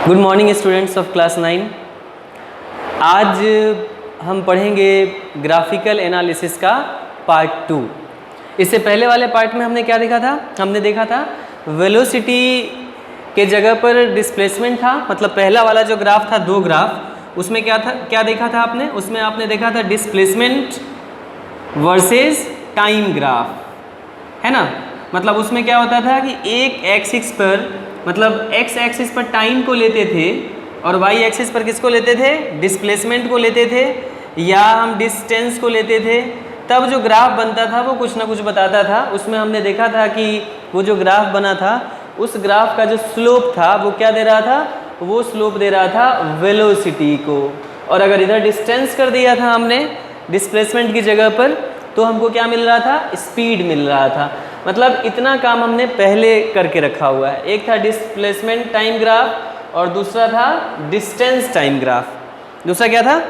Good morning students of class 9। आज हम पढ़ेंगे ग्राफिकल एनालिसिस का पार्ट 2। इससे पहले वाले पार्ट में हमने क्या देखा था? हमने देखा था वेलोसिटी के जगह पर डिस्प्लेसमेंट था। मतलब पहला वाला जो ग्राफ था, दो ग्राफ, उसमें क्या था, क्या देखा था आपने? उसमें आपने देखा था डिस्प्लेसमेंट वर्सेस टाइम ग्राफ, है ना। मतलब उसमें क्या होता था कि एक एक्सिस पर, मतलब एक्स एक्सिस पर टाइम को लेते थे और वाई एक्सिस पर किसको लेते थे? डिस्प्लेसमेंट को लेते थे, या हम डिस्टेंस को लेते थे। तब जो ग्राफ बनता था वो कुछ ना कुछ बताता था। उसमें हमने देखा था कि वो जो ग्राफ बना था, उस ग्राफ का जो स्लोप था वो क्या दे रहा था? वो स्लोप दे रहा था वेलोसिटी को। और अगर इधर डिस्टेंस कर दिया था हमने डिस्प्लेसमेंट की जगह पर, तो हमको क्या मिल रहा था? स्पीड मिल रहा था। मतलब इतना काम हमने पहले करके रखा हुआ है। एक था डिस्प्लेसमेंट टाइम ग्राफ और दूसरा था डिस्टेंस टाइम ग्राफ। दूसरा क्या था?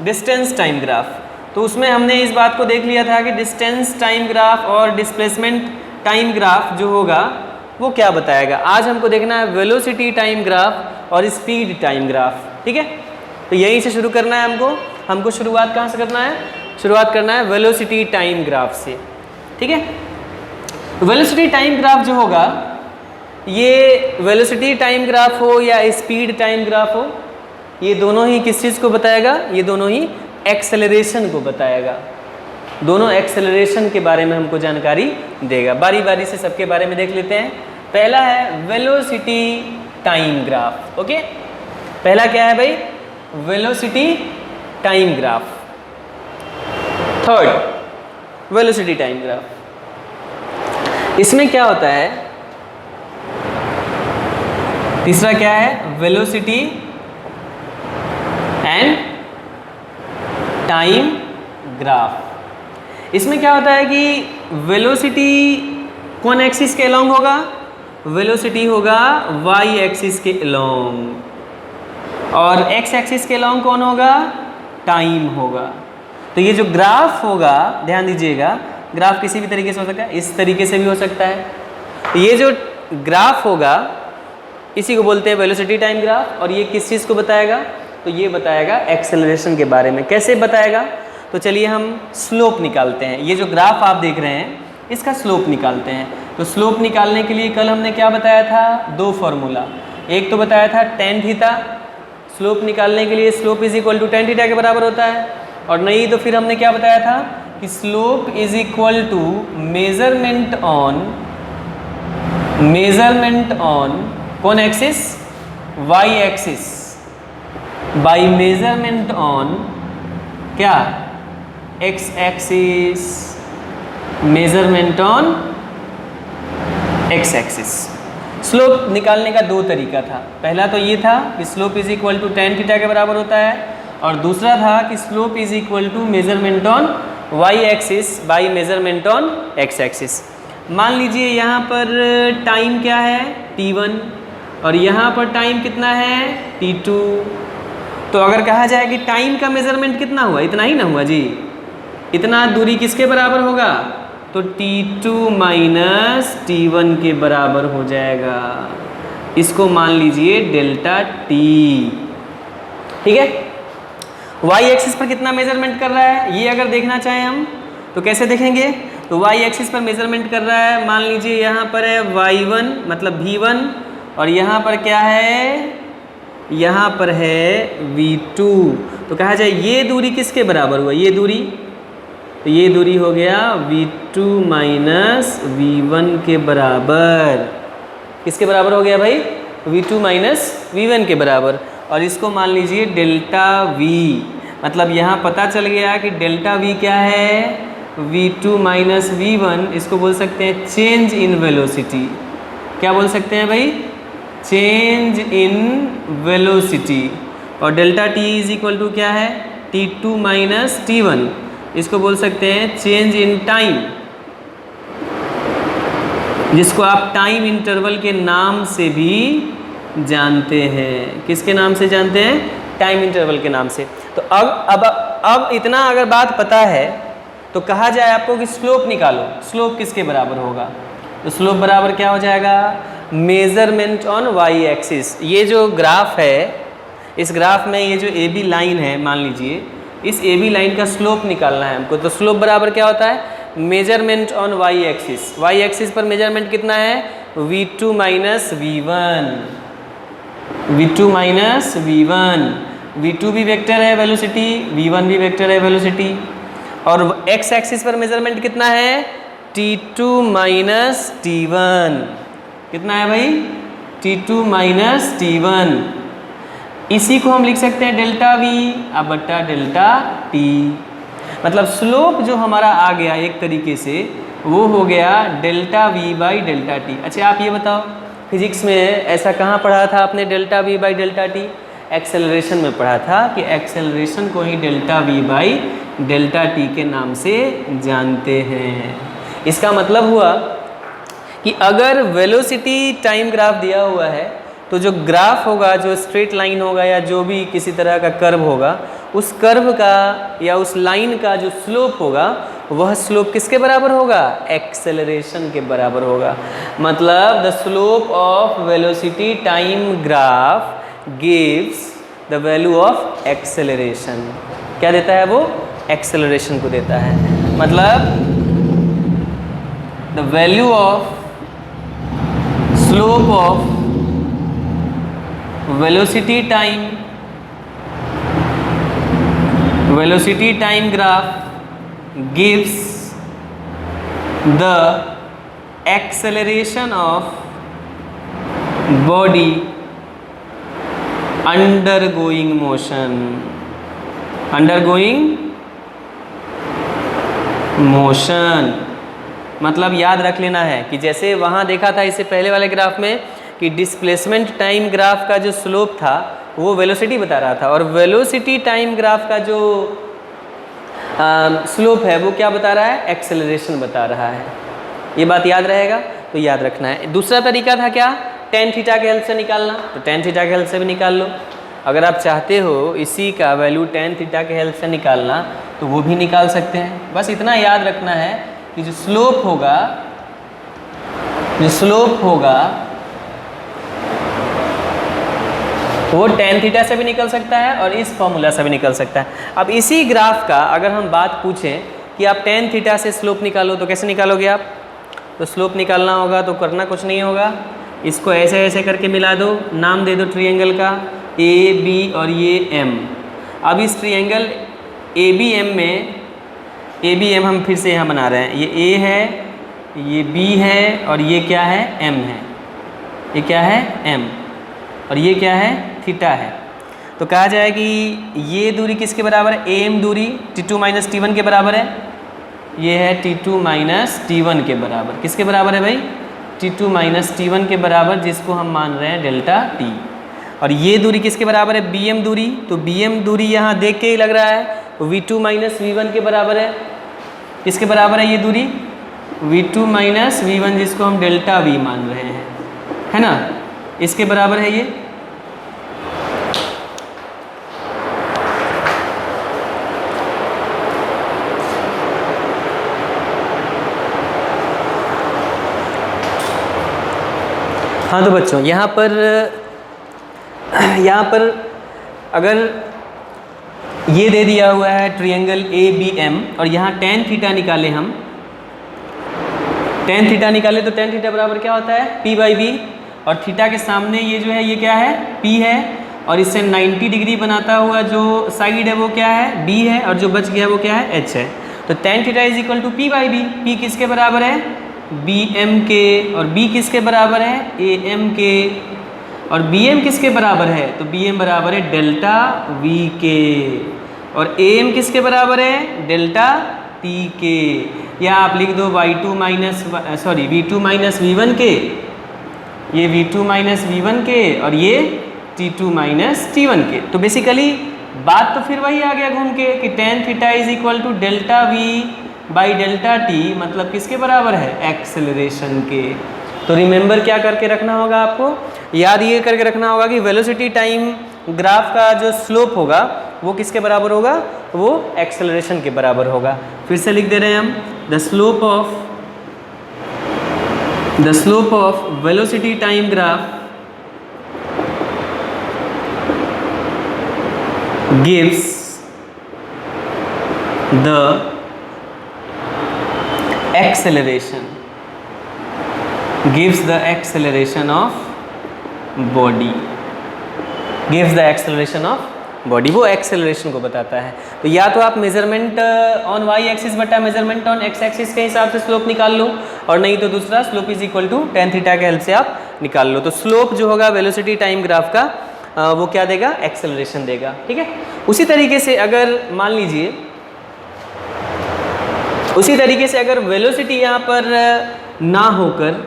Distance time graph. तो उसमें हमने इस बात को देख लिया था कि डिस्टेंस टाइम ग्राफ और डिस्प्लेसमेंट टाइम ग्राफ जो होगा वो क्या बताएगा। आज हमको देखना है वेलोसिटी टाइम ग्राफ और स्पीड टाइम ग्राफ। ठीक है, तो यहीं से शुरू करना है हमको शुरुआत कहाँ से करना है? शुरुआत करना है वेलोसिटी टाइम ग्राफ से। ठीक है, वेलोसिटी टाइम ग्राफ जो होगा, ये वेलोसिटी टाइम ग्राफ हो या स्पीड टाइम ग्राफ हो, ये दोनों ही किस चीज़ को बताएगा? ये दोनों ही एक्सेलरेशन को बताएगा। दोनों एक्सेलरेशन के बारे में हमको जानकारी देगा। बारी बारी से सबके बारे में देख लेते हैं। पहला है वेलोसिटी टाइम ग्राफ। ओके, पहला क्या है भाई? Velocity time graph. Third, velocity time graph. इसमें क्या होता है? तीसरा क्या है? Velocity and time graph. इसमें क्या होता है कि वेलोसिटी कौन एक्सिस के अलोंग होगा? वेलोसिटी होगा वाई एक्सिस के अलोंग, और एक्स एक्सिस के अलोंग कौन होगा? टाइम होगा। तो ये जो ग्राफ होगा, ध्यान दीजिएगा, ग्राफ किसी भी तरीके से हो सकता है, इस तरीके से भी हो सकता है। तो ये जो ग्राफ होगा इसी को बोलते हैं वेलोसिटी टाइम ग्राफ। और ये किस चीज़ को बताएगा? तो ये बताएगा एक्सेलरेशन के बारे में। कैसे बताएगा? तो चलिए हम स्लोप निकालते हैं। ये जो ग्राफ आप देख रहे हैं इसका स्लोप निकालते हैं। तो स्लोप निकालने के लिए कल हमने क्या बताया था? दो फॉर्मूला। एक तो बताया था टेन थीटा। स्लोप निकालने के लिए slope is equal to tan theta के बराबर होता है। और नहीं तो फिर हमने क्या बताया था कि slope is equal to measurement on कौन axis? Y axis, by measurement on क्या? X axis, measurement on X axis. Slope निकालने का दो तरीका था। पहला तो ये था कि slope is equal to tan theta के बराबर होता है, और दूसरा था कि slope is equal to measurement on Y axis by measurement on X axis. मान लीजिए यहाँ पर टाइम क्या है? t1, और यहाँ पर टाइम कितना है? t2। तो अगर कहा जाए कि टाइम का मेजरमेंट कितना हुआ, इतना ही ना हुआ जी, इतना दूरी किसके बराबर होगा? तो t2 माइनस t1 के बराबर हो जाएगा। इसको मान लीजिए डेल्टा t। ठीक है, y एक्सिस पर कितना मेजरमेंट कर रहा है ये अगर देखना चाहें हम तो कैसे देखेंगे? तो y एक्सिस पर मेजरमेंट कर रहा है, मान लीजिए यहाँ पर है y1 मतलब v1, और यहाँ पर क्या है? यहाँ पर है v2। तो कहा जाए ये दूरी किसके बराबर हुआ? ये दूरी, तो ये दूरी हो गया v2 माइनस v1 के बराबर। किसके बराबर हो गया भाई? v2 माइनस v1 के बराबर। और इसको मान लीजिए डेल्टा v। मतलब यहाँ पता चल गया कि डेल्टा v क्या है? v2 minus v1। इसको बोल सकते हैं चेंज इन वेलोसिटी। क्या बोल सकते हैं भाई? Change in velocity. और delta t is equal to क्या है? t2 minus t1। इसको बोल सकते हैं चेंज इन टाइम, जिसको आप टाइम इंटरवल के नाम से भी जानते हैं। किसके नाम से जानते हैं? टाइम इंटरवल के नाम से। तो अब इतना अगर बात पता है तो कहा जाए आपको कि स्लोप निकालो, स्लोप किसके बराबर होगा? तो स्लोप बराबर क्या हो जाएगा? Measurement on Y axis. ये जो ग्राफ है, इस ग्राफ में ये जो ए बी लाइन है, मान लीजिए इस ए बी लाइन का स्लोप निकालना है हमको। तो स्लोप बराबर क्या होता है? Measurement on Y axis. Y axis पर मेजरमेंट कितना है? v2 minus v1, v2 minus v1। v2 भी वेक्टर है वेलोसिटी, v1 भी वेक्टर है वेलोसिटी। और x एक्सिस पर मेजरमेंट कितना है? t2 minus t1। कितना है भाई? t2 minus t1। इसी को हम लिख सकते हैं डेल्टा v अब बट्टा डेल्टा t। मतलब स्लोप जो हमारा आ गया एक तरीके से, वो हो गया delta v by delta T. अच्छा आप ये बताओ, फिजिक्स में ऐसा कहाँ पढ़ा था आपने delta v by delta T? Acceleration में पढ़ा था कि एक्सेलरेशन को ही delta v by delta T के नाम से जानते हैं। इसका मतलब हुआ कि अगर वेलोसिटी टाइम ग्राफ दिया हुआ है तो जो ग्राफ होगा, जो स्ट्रेट लाइन होगा या जो भी किसी तरह का कर्व होगा, उस कर्व का या उस लाइन का जो स्लोप होगा, वह स्लोप किसके बराबर होगा? एक्सेलरेशन के बराबर होगा। मतलब the slope of velocity time graph gives the value of acceleration. क्या देता है वो? एक्सेलरेशन को देता है। मतलब the value of slope of velocity time graph gives the acceleration of body undergoing motion। मतलब याद रख लेना है कि जैसे वहाँ देखा था इससे पहले वाले ग्राफ में कि डिस्प्लेसमेंट टाइम ग्राफ का जो स्लोप था वो वेलोसिटी बता रहा था, और वेलोसिटी टाइम ग्राफ का जो स्लोप है वो क्या बता रहा है? एक्सेलरेशन बता रहा है। ये बात याद रहेगा तो याद रखना है। दूसरा तरीका था क्या? टेन थीटा के हेल्प से निकालना। तो टेन थीटा के हेल्प से भी निकाल लो। अगर आप चाहते हो इसी का वैल्यू टेन थीटा के हेल्प से निकालना तो वो भी निकाल सकते हैं। बस इतना याद रखना है कि जो स्लोप होगा वो टेन थीटा से भी निकल सकता है और इस फॉर्मूला से भी निकल सकता है। अब इसी ग्राफ का अगर हम बात पूछें कि आप टेन थीटा से स्लोप निकालो तो कैसे निकालोगे आप? तो स्लोप निकालना होगा तो करना कुछ नहीं होगा, इसको ऐसे ऐसे करके मिला दो, नाम दे दो ट्रायंगल का ए बी और ये एम। अब इस ट्रायंगल ए बी एम में, ए बी एम हम फिर से यहाँ बना रहे हैं, ये ए है, ये बी है और ये क्या है? एम है। ये क्या है? एम। और ये क्या है? थीटा है। तो कहा जाए कि ये दूरी किसके बराबर है? एम दूरी t2 माइनस t1 के बराबर है। ये है t2 माइनस t1 के बराबर। किसके बराबर है भाई? t2 माइनस t1 के बराबर, जिसको हम मान रहे हैं डेल्टा t। और ये दूरी किसके बराबर है? bm दूरी। तो bm दूरी यहाँ देख के ही लग रहा है v2 माइनस v1 के बराबर है। किसके बराबर है ये दूरी? v2 माइनस v1, जिसको हम डेल्टा v मान रहे हैं, है ना? इसके बराबर है ये। हाँ तो बच्चों यहाँ पर अगर ये दे दिया हुआ है ट्रायंगल ए बी एम और यहाँ टेन थीटा निकाले हम, टेन थीटा निकाले तो टेन थीटा बराबर क्या होता है? p by B. और थीटा के सामने ये जो है ये क्या है? p है। और इससे 90 डिग्री बनाता हुआ जो साइड है वो क्या है? b है। और जो बच गया वो क्या है? h है। तो tan theta is equal to p by B. p किसके बराबर है? bm के। और b किसके बराबर है? am के। और bm किसके बराबर है? तो bm बराबर है डेल्टा v के। और am किसके बराबर है? डेल्टा t के। या आप लिख दो v2 माइनस v1 के, ये v2 माइनस v1 के और ये t2 माइनस t1 के। तो बेसिकली बात तो फिर वही आ गया घूम के कि tan theta is equal to delta v by delta t, मतलब किसके बराबर है? एक्सेलरेशन के। तो रिमेंबर क्या करके रखना होगा आपको? याद ये करके रखना होगा कि वेलोसिटी टाइम ग्राफ का जो स्लोप होगा वो किसके बराबर होगा? वो एक्सेलरेशन के बराबर होगा। फिर से लिख दे रहे हैं हम, the slope of the slope of velocity time graph gives the acceleration of body, वो एक्सेलरेशन को बताता है। तो या तो आप मेजरमेंट ऑन वाई एक्सिस बटा मेजरमेंट ऑन एक्स एक्सिस के हिसाब से स्लोप निकाल लो, और नहीं तो दूसरा slope is equal to tan theta के हेल्प से आप निकाल लो। तो स्लोप जो होगा वेलोसिटी टाइम ग्राफ का वो क्या देगा, एक्सेलरेशन देगा। ठीक है, उसी तरीके से अगर मान लीजिए, उसी तरीके से अगर वेलोसिटी यहाँ पर ना होकर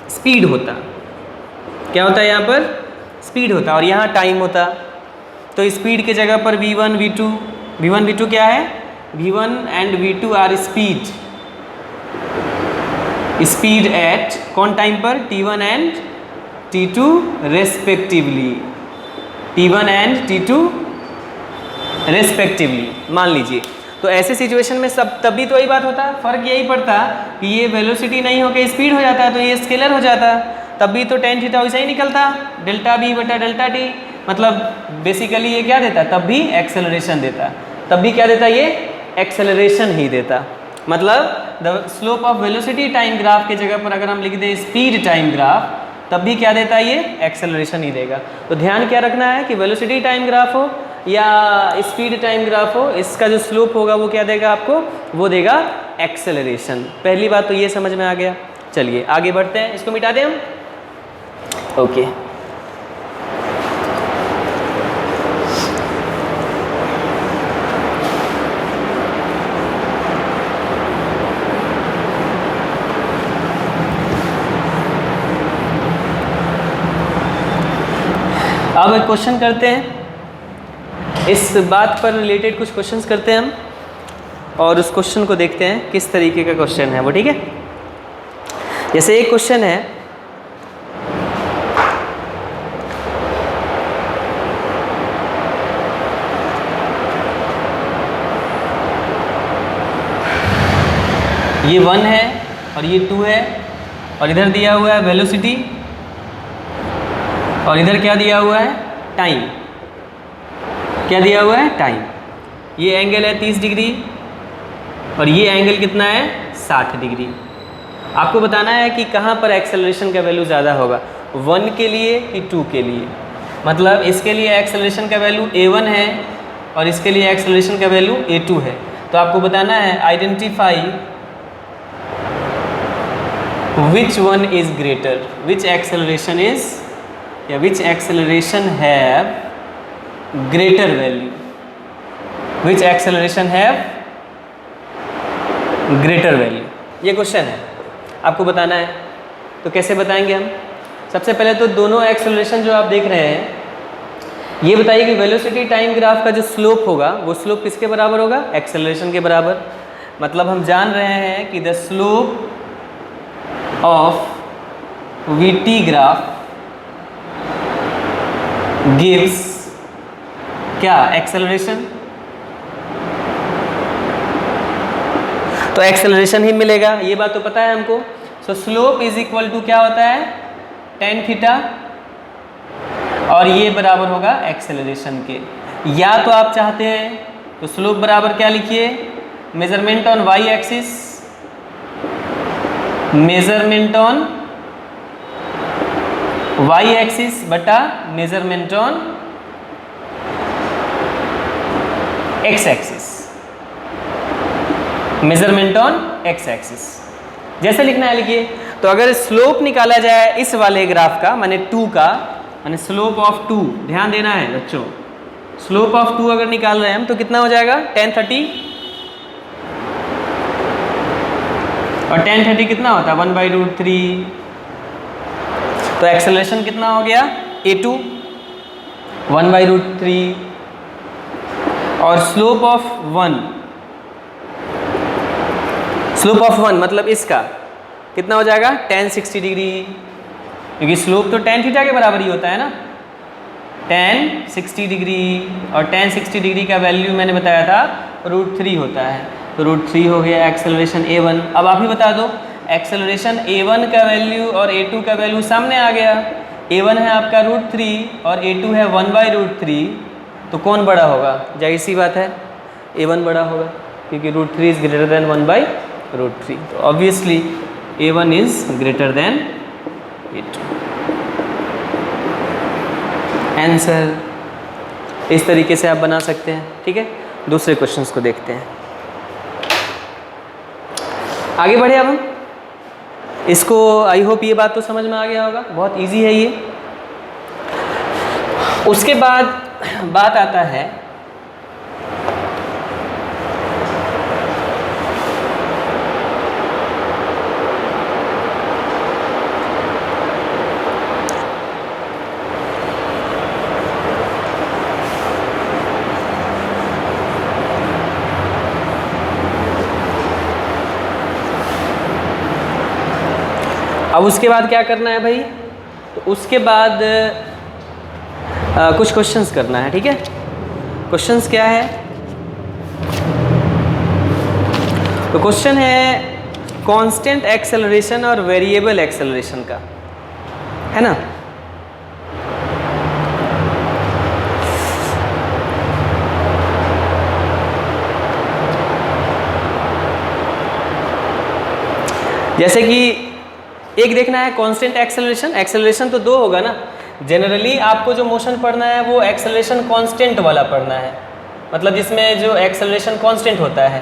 स्पीड होता, क्या होता है यहाँ पर स्पीड होता और यहाँ टाइम होता, तो स्पीड के जगह पर v1 v2 क्या है, v1 and v2 are speed at कौन टाइम पर, t1 and t2 respectively, t1 and t2 respectively मान लीजिए। तो ऐसे सिचुएशन में सब तब भी तो वही बात होता, फ़र्क यही पड़ता कि ये वेलोसिटी नहीं होकर स्पीड हो जाता, तो ये स्केलर हो जाता, तब भी तो टेन थीटा वैसा ही निकलता, डेल्टा बी बटा डेल्टा टी, मतलब बेसिकली ये क्या देता, तब भी एक्सेलरेशन देता, तब भी क्या देता, ये एक्सेलरेशन ही देता। मतलब the slope of velocity time graph के जगह पर अगर हम लिख दें स्पीड टाइम ग्राफ, तब भी क्या देता है, ये एक्सेलरेशन ही देगा। तो ध्यान क्या रखना है कि वेलोसिटी टाइम ग्राफ हो या स्पीड टाइम ग्राफ हो, इसका जो स्लोप होगा वो क्या देगा आपको, वो देगा एक्सेलरेशन। पहली बात तो ये समझ में आ गया। चलिए आगे बढ़ते हैं, इसको मिटा दें हम। ओके, अब एक क्वेश्चन करते हैं, इस बात पर रिलेटेड कुछ क्वेश्चंस करते हैं हम, और उस क्वेश्चन को देखते हैं किस तरीके का क्वेश्चन है वो। ठीक है, जैसे एक क्वेश्चन है, ये 1 है और ये 2 है, और इधर दिया हुआ है वेलोसिटी, और इधर क्या दिया हुआ है, टाइम। क्या दिया हुआ है, टाइम। ये एंगल है 30 डिग्री और ये एंगल कितना है, 60 डिग्री। आपको बताना है कि कहाँ पर एक्सेलरेशन का वैल्यू ज़्यादा होगा, 1 के लिए कि 2 के लिए। मतलब इसके लिए एक्सेलरेशन का वैल्यू a1 है और इसके लिए एक्सेलरेशन का वैल्यू a2 है। तो आपको बताना है identify which one is greater, which acceleration is या which acceleration have greater value, which acceleration have greater value. ये क्वेश्चन है, आपको बताना है। तो कैसे बताएंगे हम, सबसे पहले तो दोनों एक्सेलरेशन जो आप देख रहे हैं, ये बताइए कि वेलोसिटी टाइम ग्राफ का जो स्लोप होगा वो स्लोप किसके बराबर होगा, एक्सेलरेशन के बराबर। मतलब हम जान रहे हैं कि the slope of VT graph gives क्या, एक्सेलरेशन। तो एक्सेलरेशन ही मिलेगा, ये बात तो पता है हमको। So slope is equal to क्या होता है, टेन थीटा, और ये बराबर होगा एक्सेलरेशन के। या तो आप चाहते हैं तो स्लोप बराबर क्या लिखिए, measurement on Y axis, measurement on Y axis बटा measurement on X axis, measurement on X axis. जैसे लिखना है लिखिए। तो अगर स्लोप निकाला जाए इस वाले ग्राफ का, माने 2 का, माने स्लोप ऑफ 2, ध्यान देना है बच्चों, स्लोप ऑफ 2 अगर निकाल रहे हैं हम तो कितना हो जाएगा, tan 30, और tan 30 कितना होता है, 1/√3। तो एक्सेलरेशन कितना हो गया, a2 1/√3, और स्लोप ऑफ 1 मतलब इसका कितना हो जाएगा, tan 60 डिग्री, क्योंकि स्लोप तो tan थीटा के बराबर ही होता है ना, tan 60 डिग्री, और tan 60 डिग्री का वैल्यू मैंने बताया था √3 होता है। तो √3 हो गया एक्सेलरेशन a1। अब आप ही बता दो एक्सेलरेशन a1 का वैल्यू और a2 का वैल्यू सामने आ गया। a1 है आपका √3 और a2 है 1/√3, तो कौन बड़ा होगा? जाहिर सी बात है a1 बड़ा होगा, क्योंकि √3 इज ग्रेटर देन 1/√3, तो obviously a1 is greater then a2। Answer इस तरीके से आप बना सकते हैं। ठीक है, दूसरे क्वेश्चंस को देखते हैं। आगे बढ़े अब हम। इसको आई होप ये बात तो समझ में आ गया होगा, बहुत इजी है ये। उसके बाद बात आता है अब उसके बाद क्या करना है भाई? तो उसके बाद कुछ क्वेश्चंस करना है। ठीक है, क्वेश्चंस क्या है? तो क्वेश्चन है कांस्टेंट एक्सेलरेशन और वेरिएबल एक्सेलरेशन का, है ना। जैसे कि एक देखना है कांस्टेंट एक्सेलरेशन। एक्सेलरेशन तो दो होगा ना। जनरली आपको जो मोशन पढ़ना है वो एक्सेलरेशन कांस्टेंट वाला पढ़ना है, मतलब जिसमें जो एक्सेलरेशन कांस्टेंट होता है,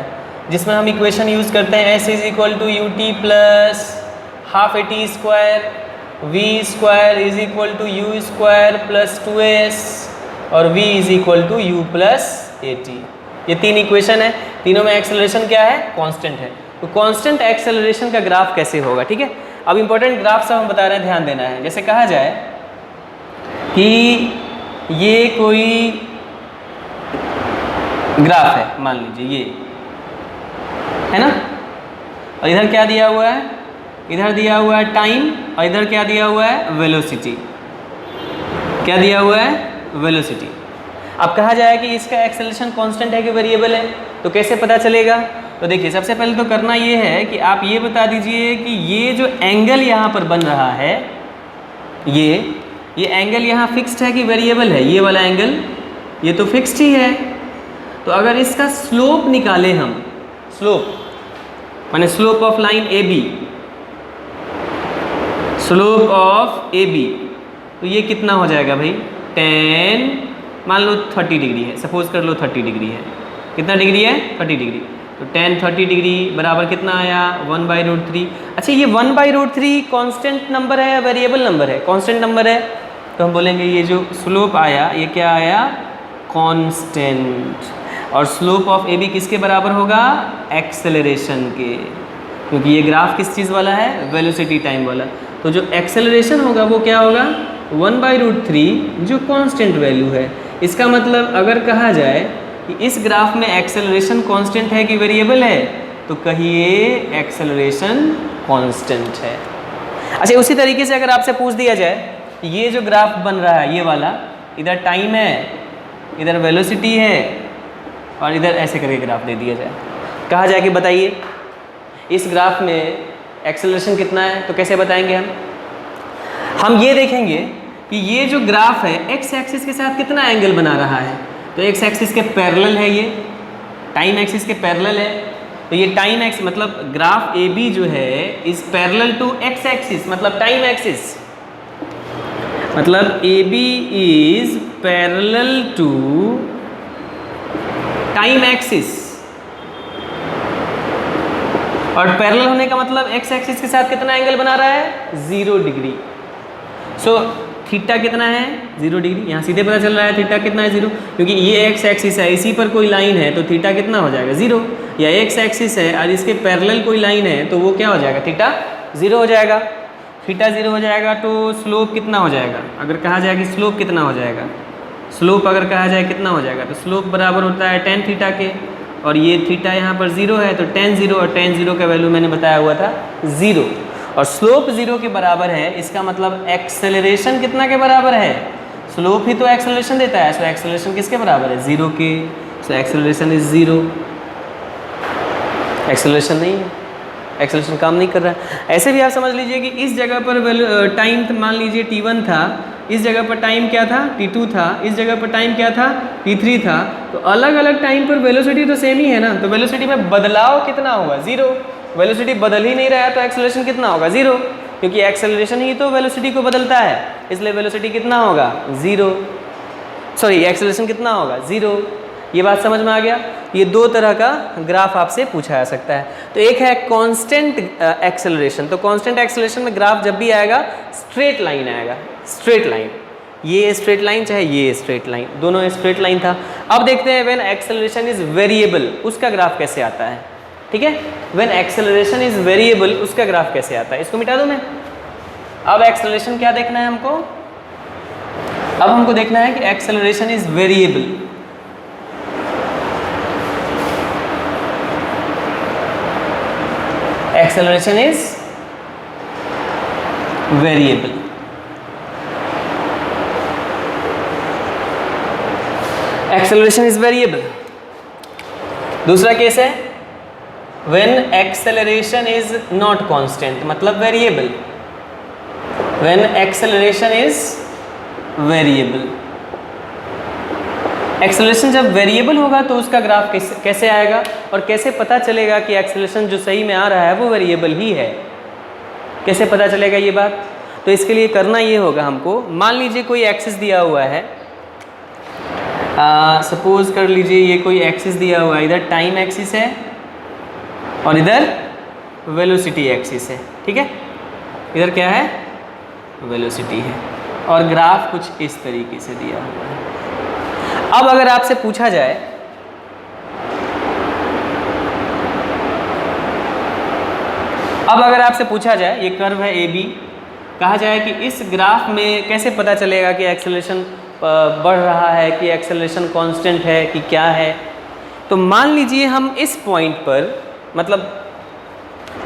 जिसमें हम इक्वेशन यूज़ करते हैं s = ut plus half at² v² = u² plus 2s और v = u प्लस at। ये तीन इक्वेशन है, तीनों में एक्सेलरेशन क्या है? कांस्टेंट है। तो कांस्टेंट एक्सेलरेशन का ग्राफ कैसे होगा? ठीक है, अब इंपॉर्टेंट ग्राफ सब हम बता रहे हैं, ध्यान देना है। जैसे कहा जाए कि ये कोई ग्राफ है, मान लीजिए ये है ना, और इधर क्या दिया हुआ है? इधर दिया हुआ है टाइम, और इधर क्या दिया हुआ है? वेलोसिटी। क्या दिया हुआ है? वेलोसिटी। अब कहा जाए कि इसका एक्सेलरेशन कांस्टेंट है कि वेरिएबल है, तो कैसे पता चलेगा? तो देखिए, सबसे पहले तो करना ये है कि आप ये बता दीजिए कि ये जो एंगल यहाँ पर बन रहा है, ये एंगल यहाँ फिक्स्ड है कि वेरिएबल है? ये वाला एंगल ये तो फिक्स्ड ही है। तो अगर इसका स्लोप निकालें हम, स्लोप माने slope of line AB, slope of AB, तो ये कितना हो जाएगा भाई? 10, मान लो 30 डिग्री है, सपोज कर लो 30 डिग्री है। कितना डिग्री है? 30 डिग्री। तो 10 30 डिग्री बराबर कितना आया? 1/√3। अच्छा, ये 1/√3 कांस्टेंट नंबर है या वेरिएबल नंबर है? कांस्टेंट नंबर है, तो हम बोलेंगे ये जो स्लोप आया ये क्या आया? कांस्टेंट। और स्लोप ऑफ AB किसके बराबर होगा? एक्सेलरेशन के, क्योंकि ये ग्राफ किस चीज़ वाला है? वेलोसिटी टाइम वाला। तो जो एक्सेलरेशन होगा वो क्या होगा? 1/√3 जो कांस्टेंट वैल्यू है। इसका मतलब अगर कहा जाए कि इस ग्राफ में एक्सेलरेशन कांस्टेंट है कि वेरिएबल है, तो कहिए एक्सेलरेशन कांस्टेंट है। अच्छा, उसी तरीके से अगर आपसे पूछ दिया जाए ये जो ग्राफ बन रहा है ये वाला, इधर टाइम है, इधर वेलोसिटी है, और इधर ऐसे करके ग्राफ दे दिया जाए, कहा जाए कि बताइए इस ग्राफ में एक्सेलरेशन कितना है, तो कैसे बताएंगे हम ये देखेंगे कि ये जो ग्राफ है एक्स एक्सिस के साथ कितना एंगल बना रहा है। तो एक्स एक्सिस के पैरेलल है, ये टाइम एक्सिस के पैरेलल है। तो ये टाइम एक्सिस मतलब ग्राफ AB जो है is parallel to X axis, मतलब टाइम एक्सिस, मतलब AB is parallel to time axis. और पैरेलल होने का मतलब एक्स एक्सिस के साथ कितना एंगल बना रहा है? 0 डिग्री। सो थीटा कितना है? 0 डिग्री। यहाँ सीधे पता चल रहा है थीटा कितना है? 0, क्योंकि ये एक्स एक्सिस है, इसी पर कोई लाइन है तो थीटा कितना हो जाएगा? 0। या एक्स एक्सिस है और इसके पैरेलल कोई लाइन है तो वो क्या हो जाएगा? थीटा 0 हो जाएगा। थीटा 0 हो जाएगा तो स्लोप कितना हो जाएगा? अगर कहा जाए कि स्लोप कितना हो जाएगा, स्लोप अगर कहा जाए कितना हो जाएगा, तो स्लोप बराबर होता है tan थीटा के, और ये थीटा यहाँ पर 0 है तो tan 0, और tan 0 का वैल्यू मैंने बताया हुआ था 0, और स्लोप 0 के बराबर है। इसका मतलब एक्सेलरेशन कितना के बराबर है? स्लोप ही तो एक्सेलरेशन देता है, सो एक्सेलरेशन किसके बराबर है? 0 के। सो एक्सेलरेशन इज 0, एक्सेलरेशन नहीं है। एक्सेलरेशन काम नहीं कर रहा है। ऐसे भी आप समझ लीजिए कि इस जगह पर टाइम मान लीजिए t1 था, इस जगह पर टाइम क्या था t2 था, इस जगह पर टाइम क्या था t3 था, तो अलग अलग टाइम पर वेलोसिटी तो सेम ही है ना, तो वेलोसिटी में बदलाव कितना होगा, जीरो। वेलोसिटी बदल ही नहीं रहा है तो एक्सेलरेशन कितना होगा, जीरो, क्योंकि एक्सेलरेशन ही तो वेलोसिटी को बदलता है, इसलिए वेलोसिटी कितना होगा, जीरो, सॉरी एक्सेलरेशन कितना होगा, जीरो। ये बात समझ में आ गया। ये दो तरह का ग्राफ आपसे पूछा जा सकता है। तो एक है कांस्टेंट एक्सेलरेशन, तो कांस्टेंट एक्सेलरेशन में ग्राफ जब भी आएगा स्ट्रेट लाइन आएगा, स्ट्रेट लाइन, ये स्ट्रेट लाइन चाहे ये स्ट्रेट लाइन, दोनों स्ट्रेट लाइन था। अब देखते हैं व्हेन एक्सेलरेशन इज वेरिएबल उसका ग्राफ कैसे आता है, ठीक है। व्हेन एक्सेलरेशन इज वेरिएबल उसका ग्राफ कैसे आता है, इसको मिटा दूं मैं। अब एक्सेलरेशन क्या देखना है हमको, अब हमको देखना है कि acceleration is variable. Acceleration is variable. Acceleration is variable. दूसरा केस है when acceleration is not constant, मतलब variable. When acceleration is variable, acceleration जब वेरिएबल होगा तो उसका ग्राफ कैसे आएगा और कैसे पता चलेगा कि एक्सेलरेशन जो सही में आ रहा है वो वेरिएबल ही है, कैसे पता चलेगा ये बात। तो इसके लिए करना ये होगा हमको, मान लीजिए कोई एक्सिस दिया हुआ है, सपोज कर लीजिए ये कोई एक्सिस दिया हुआ है, इधर टाइम एक्सिस है और इधर वेलोसिटी एक्सिस है, ठीक है। इधर क्या है, वेलोसिटी है और ग्राफ कुछ इस तरीके से दिया हुआ है। अब अगर आपसे पूछा जाए ये कर्व है AB, कहा जाए कि इस ग्राफ में कैसे पता चलेगा कि एक्सेलरेशन बढ़ रहा है कि एक्सेलरेशन कांस्टेंट है कि क्या है। तो मान लीजिए हम इस पॉइंट पर, मतलब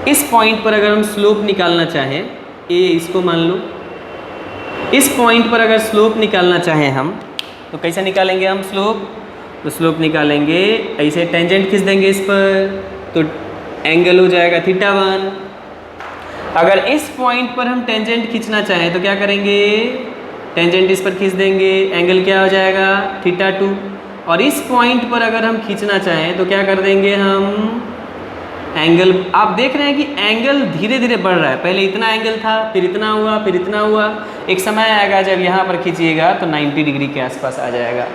इस पॉइंट पर अगर हम स्लोप निकालना चाहें, A इसको मान लो, इस पॉइंट पर अगर स्लोप निकालना चाहें हम तो कैसे निकालेंगे हम स्लोप, तो स्लोप निकालेंगे ऐसे, टेंजेंट खींच देंगे इस पर तो एंगल हो जाएगा θ1। अगर इस पॉइंट पर हम टेंजेंट खींचना चाहें तो क्या करेंगे, टेंजेंट इस पर खींच देंगे, एंगल क्या हो जाएगा θ2। और इस पॉइंट पर अगर हम खींचना चाहें तो क्या कर देंगे हम, एंगल, आप देख रहे हैं कि एंगल धीरे धीरे बढ़ रहा है, पहले इतना एंगल था, फिर इतना हुआ, फिर इतना हुआ, एक समय आएगा जब यहाँ पर खींचिएगा तो 90 डिग्री के आसपास आ जाएगा।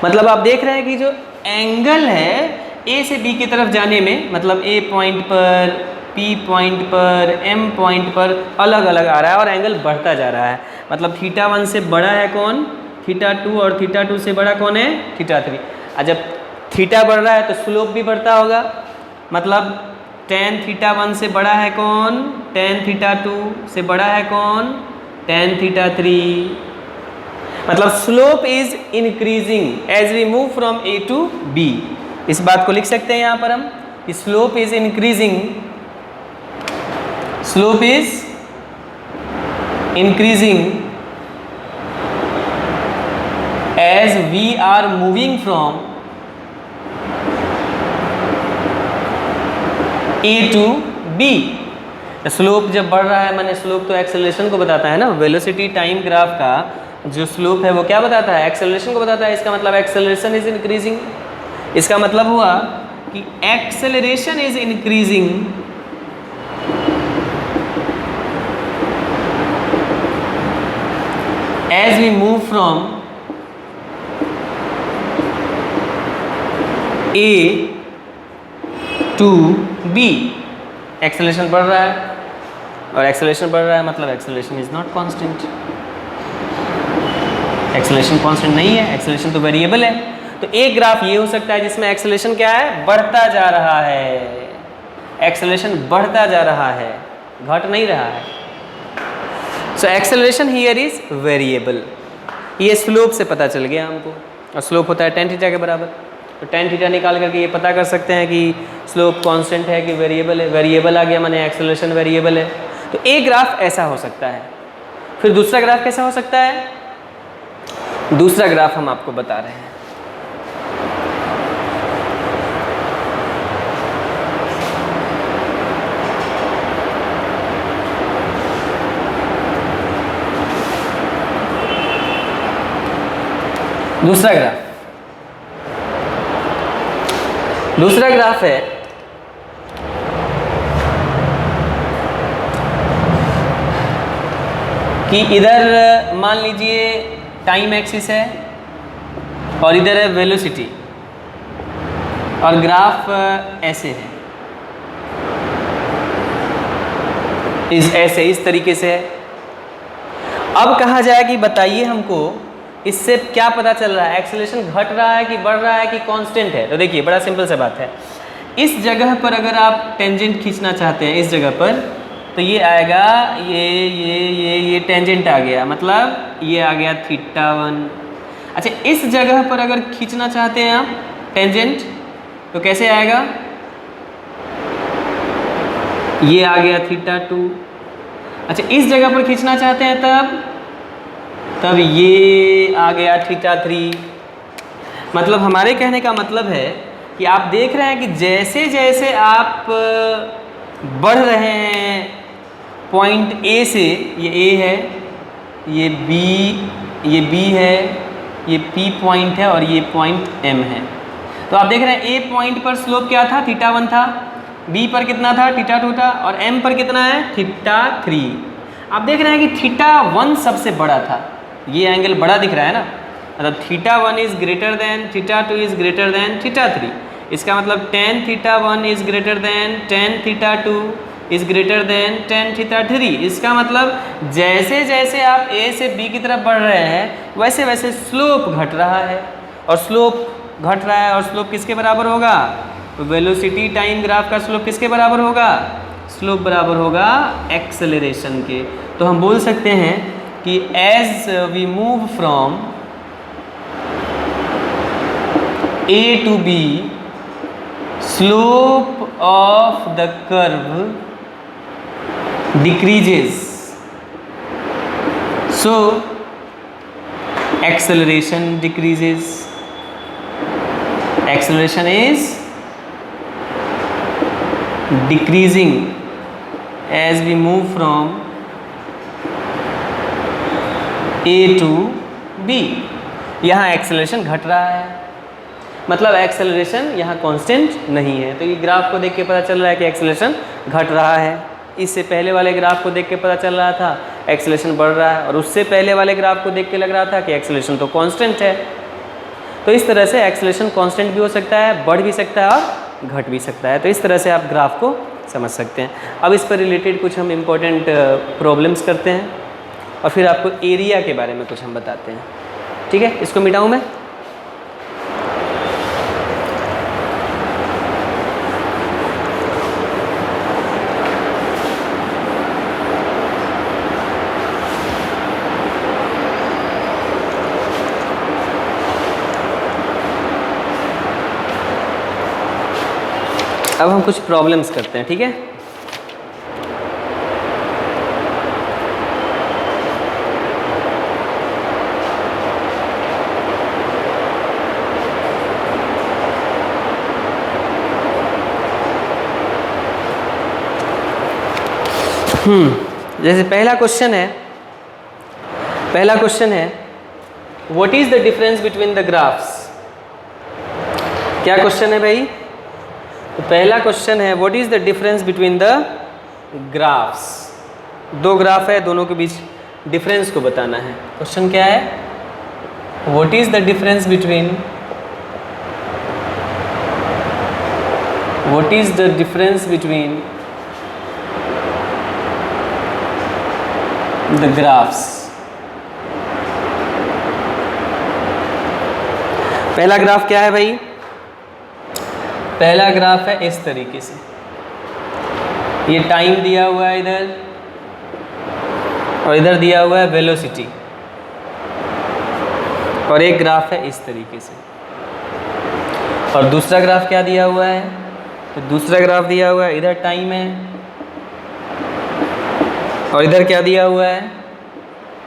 मतलब आप देख रहे हैं कि जो एंगल है A से B की तरफ जाने में, मतलब A पॉइंट पर, P पॉइंट पर, M पॉइंट पर अलग अलग आ रहा है और एंगल बढ़ता जा रहा है। मतलब θ1 से बड़ा है कौन, θ2, और θ2 से बड़ा कौन है, θ3। और जब थीटा बढ़ रहा है तो स्लोप भी बढ़ता होगा, मतलब tan θ1 से बड़ा है कौन, tan θ2 से बड़ा है कौन, tan θ3। मतलब slope is increasing as we move from A to B। इस बात को लिख सकते हैं यहाँ पर हम कि slope is increasing, slope is increasing as we are moving from A to B। Slope जब बढ़ रहा है, माने स्लोप तो एक्सेलरेशन को बताता है ना, वेलोसिटी टाइम ग्राफ का जो स्लोप है वो क्या बताता है, एक्सेलरेशन को बताता है। इसका मतलब एक्सेलरेशन इज इंक्रीजिंग, इसका मतलब हुआ कि acceleration is increasing as we move from A to B। Acceleration बढ़ रहा है और एक्सेलरेशन बढ़ रहा है, मतलब acceleration is not constant, acceleration constant नहीं है, एक्सेलरेशन तो वेरिएबल है। तो एक ग्राफ ये हो सकता है जिसमें एक्सेलरेशन क्या है, बढ़ता जा रहा है, एक्सेलरेशन बढ़ता जा रहा है, घट नहीं रहा है। So acceleration here is variable. ये स्लोप से पता चल गया हमको, और स्लोप होता है tan थीटा के बराबर। तो tan थीटा निकाल करके ये पता कर सकते हैं कि स्लोप कांस्टेंट है कि वेरिएबल है। वेरिएबल आ गया माने एक्सेलरेशन वेरिएबल है। तो एक ग्राफ ऐसा हो सकता है। फिर दूसरा ग्राफ कैसा हो सकता है, दूसरा ग्राफ हम आपको बता रहे हैं। दूसरा ग्राफ है कि इधर मान लीजिए टाइम एक्सिस है और इधर है वेलोसिटी, और ग्राफ ऐसे है, इस तरीके से है। अब कहा जाए कि बताइए हमको इससे क्या पता चल रहा है, एक्सेलरेशन घट रहा है कि बढ़ रहा है कि कांस्टेंट है। तो देखिए बड़ा सिंपल सा बात है, इस जगह पर अगर आप टेंजेंट खींचना चाहते हैं इस जगह पर, तो ये आएगा, ये टेंजेंट आ गया, मतलब ये आ गया θ1। अच्छा, इस जगह पर अगर खींचना चाहते हैं आप टेंजेंट तो कैसे आएगा, ये आ गया θ2। अच्छा, इस जगह पर खींचना चाहते हैं तब ये आ गया θ3। मतलब हमारे कहने का मतलब है कि आप देख रहे हैं कि जैसे जैसे आप बढ़ रहे हैं पॉइंट ए से, ये ए है, ये बी है, ये पी पॉइंट है और ये पॉइंट एम है। तो आप देख रहे हैं ए पॉइंट पर स्लोप क्या था, θ1 था, बी पर कितना था, θ2 था, और एम पर कितना है, θ3। आप देख रहे हैं कि θ1 सबसे बड़ा था, ये एंगल बड़ा दिख रहा है ना, मतलब θ1 is greater than θ2 is greater than θ3। इसका मतलब tan θ1 is greater than tan θ2 is greater than tan θ3। इसका मतलब जैसे जैसे आप A से B की तरफ बढ़ रहे हैं वैसे वैसे स्लोप घट रहा है, और स्लोप घट रहा है, और स्लोप किसके बराबर होगा, वेलोसिटी टाइम ग्राफ का स्लोप किसके बराबर होगा, स्लोप बराबर होगा एक्सेलरेशन के। तो हम बोल सकते हैं कि as we move from A to B, slope of the curve decreases, so acceleration decreases, acceleration is decreasing as we move from A to B। यहाँ एक्सेलरेशन घट रहा है, मतलब एक्सेलरेशन यहाँ कांस्टेंट नहीं है। तो ये ग्राफ को देख के पता चल रहा है कि एक्सेलरेशन घट रहा है। इससे पहले वाले ग्राफ को देख के पता चल रहा था एक्सेलरेशन बढ़ रहा है, और उससे पहले वाले ग्राफ को देख के लग रहा था कि एक्सेलरेशन तो कांस्टेंट है। तो इस तरह से एक्सेलरेशन कांस्टेंट भी हो सकता है, बढ़ भी सकता है और घट भी सकता है। तो इस तरह से आप ग्राफ को समझ सकते हैं। अब इस पर रिलेटेड कुछ हम इम्पोर्टेंट प्रॉब्लम्स करते हैं, और फिर आपको एरिया के बारे में कुछ हम बताते हैं। ठीक है, इसको मिटाऊँ मैं। अब हम कुछ प्रॉब्लम्स करते हैं, ठीक है। जैसे पहला क्वेश्चन है what is the difference between the graphs. क्या क्वेश्चन है भाई? तो पहला क्वेश्चन है what is the difference between the graphs. दो ग्राफ है, दोनों के बीच डिफरेंस को बताना है। क्वेश्चन क्या है? What is the difference between the graphs. पहला ग्राफ क्या है भाई? पहला ग्राफ है इस तरीके से, ये टाइम दिया हुआ है इधर, और इधर दिया हुआ है वेलोसिटी, और एक ग्राफ है इस तरीके से। और दूसरा ग्राफ क्या दिया हुआ है? तो दूसरा ग्राफ दिया हुआ है, इधर टाइम है और इधर क्या दिया हुआ है?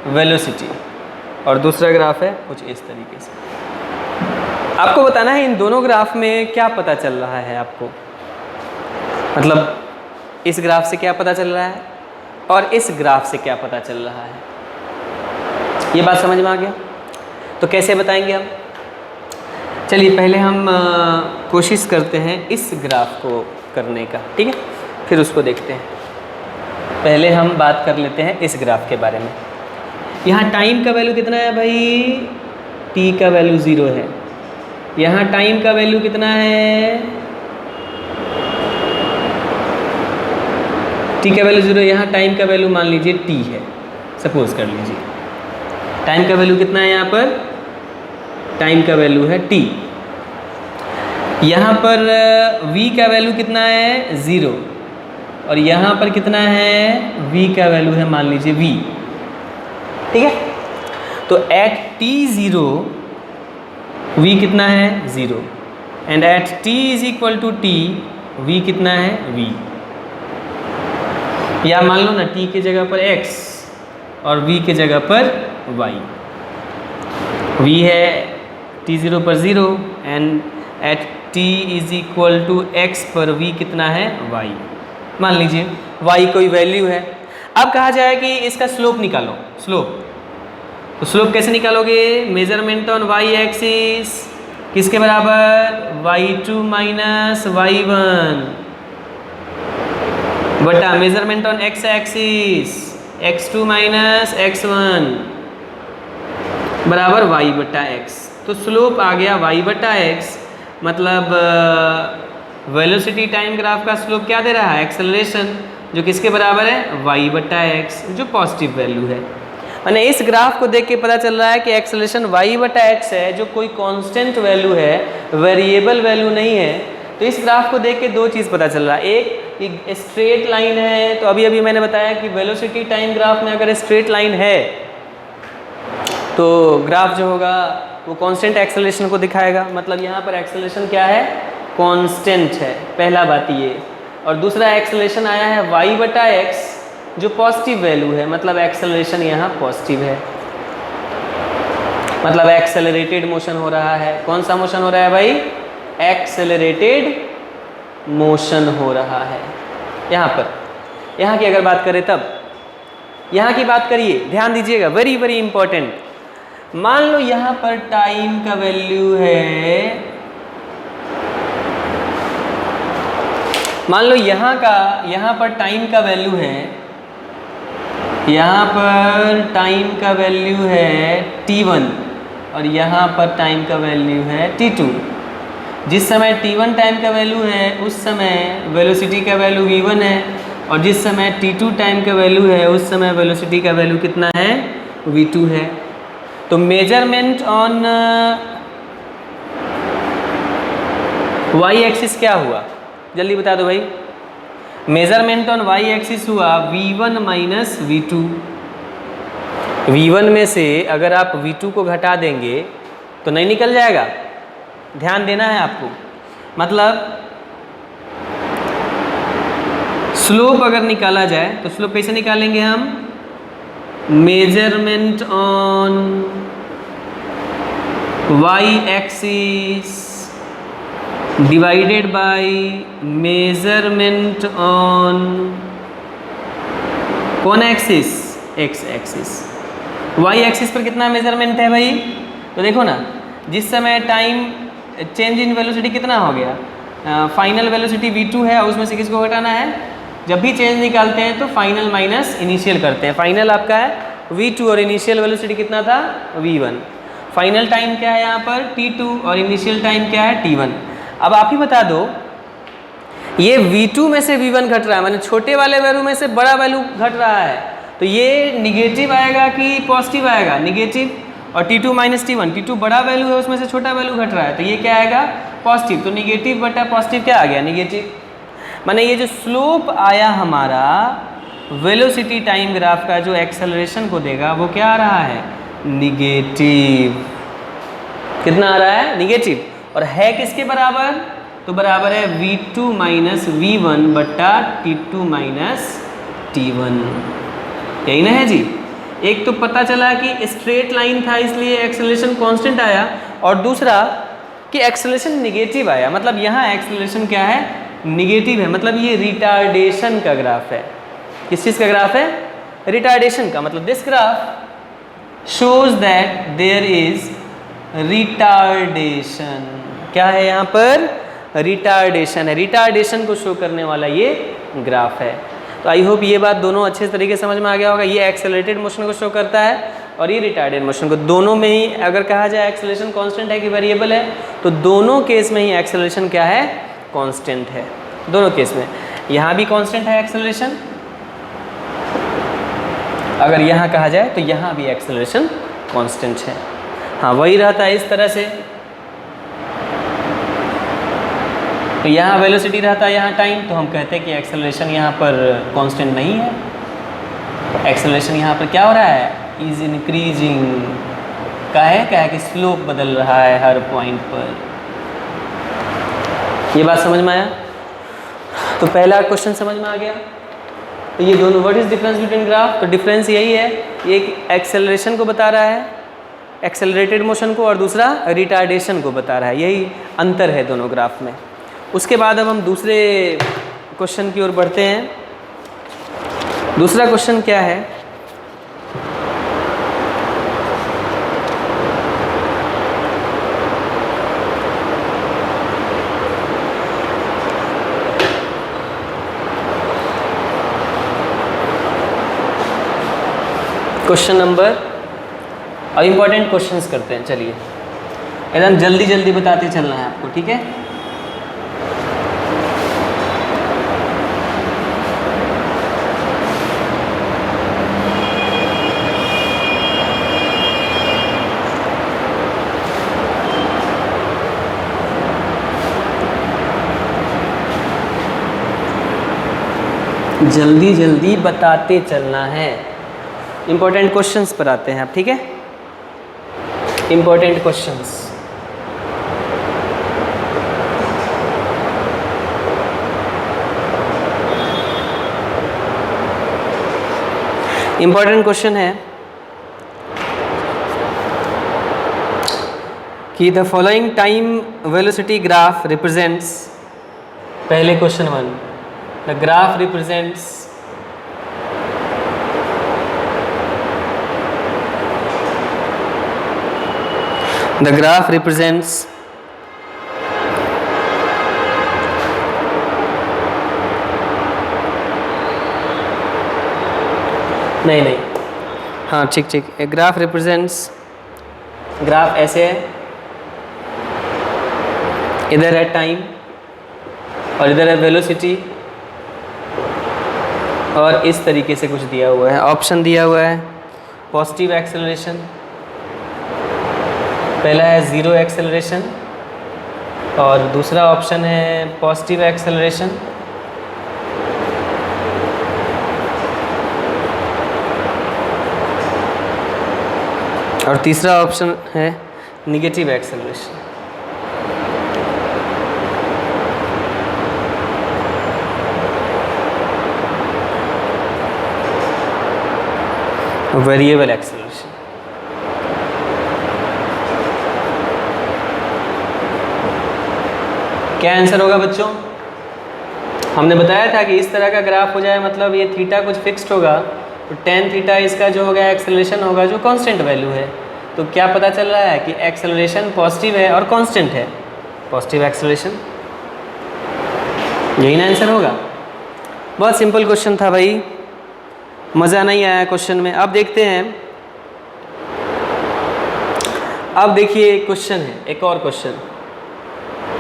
वेलोसिटी। और दूसरा ग्राफ है कुछ इस तरीके से। आपको बताना है इन दोनों ग्राफ में क्या पता चल रहा है आपको, मतलब इस ग्राफ से क्या पता चल रहा है और इस ग्राफ से क्या पता चल रहा है। ये बात समझ में आ गया? तो कैसे बताएंगे हम? चलिए पहले हम कोशिश करते हैं इस ग्राफ को करने का, ठीक है, फिर उसको देखते हैं। पहले हम बात कर लेते हैं इस ग्राफ के बारे में। यहाँ टाइम का वैल्यू कितना है भाई? t का वैल्यू 0 है। यहाँ टाइम का वैल्यू कितना है? t का वैल्यू 0, यहाँ टाइम का वैल्यू मान लीजिए t है, सपोज कर लीजिए। टाइम का वैल्यू कितना है यहाँ पर? टाइम का वैल्यू है t। यहाँ पर v का वैल्यू कितना है? 0। और यहाँ पर कितना है? v का वैल्यू है मान लीजिए v, ठीक है। तो एट t0 v कितना है? 0। And at t is equal to t v कितना है? v। या मान लो ना t की जगह पर x और v की जगह पर y। v है t0 पर 0 and at t is equal to x पर v कितना है? y। मान लीजिए y कोई वैल्यू है। अब कहा जाए कि इसका स्लोप निकालो। स्लोप, तो स्लोप कैसे निकालोगे? मेजरमेंट ऑन y एक्सिस किसके बराबर? y2 माइनस y1 बटा measurement on x axis x2 minus x1 बराबर y बटा x। तो स्लोप आ गया y बटा x, मतलब वेलोसिटी टाइम ग्राफ का स्लोप क्या दे रहा है? एक्सेलरेशन, जो किसके बराबर है? y बटा x, जो पॉजिटिव वैल्यू है। मैंने इस ग्राफ को देख के पता चल रहा है कि एक्सेलरेशन y बटा x है, जो कोई कांस्टेंट वैल्यू है, वेरिएबल वैल्यू नहीं है। तो इस ग्राफ को देख के दो चीज़ पता चल रहा है। एक कि स्ट्रेट लाइन है, तो अभी अभी मैंने बताया कि वेलोसिटी टाइम ग्राफ में अगर स्ट्रेट लाइन है तो ग्राफ जो होगा वो कांस्टेंट एक्सेलरेशन को दिखाएगा। मतलब यहाँ पर एक्सेलरेशन क्या है? कांस्टेंट है, पहला बात ये। और दूसरा एक्सेलरेशन आया है y बटा x, जो पॉजिटिव वैल्यू है, मतलब एक्सेलरेशन यहाँ पॉजिटिव है, मतलब एक्सेलरेटेड मोशन हो रहा है। कौन सा मोशन हो रहा है भाई? एक्सेलरेटेड मोशन हो रहा है। यहाँ पर, यहाँ की अगर बात करें तब, यहाँ की बात करिए, ध्यान दीजिएगा, वेरी वेरी इंपॉर्टेंट। मान लो यहाँ पर टाइम का वैल्यू है, मान लो यहाँ पर टाइम का वैल्यू है, यहाँ पर टाइम का वैल्यू है t1 और यहाँ पर टाइम का वैल्यू है t2। जिस समय t1 टाइम का वैल्यू है उस समय वेलोसिटी का वैल्यू v1 है, और जिस समय t2 टाइम का वैल्यू है उस समय वेलोसिटी का वैल्यू कितना है? v2 है। तो मेजरमेंट ऑन y एक्सिस क्या हुआ? जल्दी बता दो भाई। मेजरमेंट ऑन y एक्सिस हुआ v1 माइनस v2। v1 में से अगर आप v2 को घटा देंगे तो नहीं निकल जाएगा, ध्यान देना है आपको। मतलब स्लोप अगर निकाला जाए तो स्लोप कैसे निकालेंगे हम? Measurement on y axis divided by measurement on कौन axis? x axis. y axis पर कितना मेजरमेंट है भाई? तो देखो ना, जिस समय टाइम चेंज इन वेलोसिटी कितना हो गया? फाइनल वेलोसिटी v2 है, और उसमें से किसको घटाना है? जब भी चेंज निकालते हैं तो फाइनल माइनस इनिशियल करते हैं। फाइनल आपका है v2 और इनिशियल वेलोसिटी कितना था? v1। फाइनल टाइम क्या है यहाँ पर? t2 और इनिशियल टाइम क्या है? t1। अब आप ही बता दो, ये v2 में से v1 घट रहा है, माने छोटे वाले वैल्यू में से बड़ा वैल्यू घट रहा है, तो ये निगेटिव आएगा कि पॉजिटिव आएगा? निगेटिव। और t2 माइनस t1, t2 बड़ा वैल्यू है, उसमें से छोटा वैल्यू घट रहा है, तो ये क्या आएगा? पॉजिटिव। तो निगेटिव बटा पॉजिटिव क्या आ गया? निगेटिव। माने ये जो स्लोप आया हमारा वेलोसिटी टाइम ग्राफ का, जो एक्सेलरेशन को देगा, वो क्या आ रहा है? निगेटिव। कितना आ रहा है? निगेटिव। और है किसके बराबर? तो बराबर है v2 माइनस v1 बटा t2 माइनस t1। यही ना है जी। एक तो पता चला कि स्ट्रेट लाइन था इसलिए एक्सेलरेशन कांस्टेंट आया, और दूसरा कि एक्सेलरेशन निगेटिव आया। मतलब यहाँ एक्सेलरेशन क्या है? निगेटिव है। मतलब ये रिटार्डेशन का ग्राफ है। किस चीज़ का ग्राफ है? रिटार्डेशन का। मतलब this graph shows that there is retardation. क्या है यहाँ पर? रिटार्डेशन है। रिटार्डेशन को शो करने वाला ये ग्राफ है। तो आई होप ये बात दोनों अच्छे तरीके से समझ में आ गया होगा। ये एक्सेलरेटेड मोशन को शो करता है और ये रिटार्डेड मोशन को। दोनों में ही अगर कहा जाए एक्सेलरेशन कांस्टेंट है कि वेरिएबल है, तो दोनों केस में ही एक्सेलरेशन क्या है? कांस्टेंट है। दोनों केस में यहाँ भी कांस्टेंट है एक्सेलरेशन, अगर यहाँ कहा जाए तो यहाँ भी एक्सेलरेशन कांस्टेंट है। हाँ, वही रहता है इस तरह से। तो यहाँ वेलोसिटी रहता है, यहाँ टाइम, तो हम कहते हैं कि एक्सेलरेशन यहाँ पर कांस्टेंट नहीं है। एक्सेलरेशन यहाँ पर क्या हो रहा है? Is increasing. क्या है कि स्लोप बदल रहा है हर पॉइंट पर। ये बात समझ में आया? तो पहला क्वेश्चन समझ में आ गया। तो ये दोनों, what is difference between graph? तो डिफरेंस यही है, एक एक्सेलरेशन को बता रहा है, एक्सेलरेटेड मोशन को, और दूसरा रिटार्डेशन को बता रहा है। यही अंतर है दोनों ग्राफ में। उसके बाद अब हम दूसरे क्वेश्चन की ओर बढ़ते हैं। दूसरा क्वेश्चन क्या है? क्वेश्चन नंबर, अब इम्पोर्टेंट क्वेश्चंस करते हैं। चलिए एकदम जल्दी जल्दी बताते चलना है आपको, ठीक है? जल्दी जल्दी बताते चलना है। इंपॉर्टेंट क्वेश्चंस पर आते हैं आप, ठीक है? Important questions. इंपॉर्टेंट क्वेश्चन है कि the following time velocity graph represents, पहले question 1, the graph represents the graph represents नहीं, हाँ ठीक, ए ग्राफ रिप्रेजेंट्स, ग्राफ ऐसे है, इधर है टाइम और इधर है वेलोसिटी, और इस तरीके से कुछ दिया हुआ है। ऑप्शन दिया हुआ है पॉजिटिव एक्सेलरेशन, पहला है ज़ीरो एक्सेलरेशन, और दूसरा ऑप्शन है पॉजिटिव एक्सेलरेशन, और तीसरा ऑप्शन है निगेटिव एक्सेलरेशन। Variable acceleration. क्या आंसर होगा बच्चों? हमने बताया था कि इस तरह का ग्राफ हो जाए, मतलब ये थीटा कुछ फिक्स्ड होगा, तो टेन थीटा इसका जो हो गया एक्सेलरेशन होगा जो कांस्टेंट वैल्यू है। तो क्या पता चल रहा है कि एक्सेलरेशन पॉजिटिव है और कांस्टेंट है, पॉजिटिव एक्सेलरेशन। यही ना आंसर होगा। बहुत सिंपल क्वेश्चन था भाई, मज़ा नहीं आया क्वेश्चन में। अब देखते हैं, अब देखिए क्वेश्चन है, एक और question.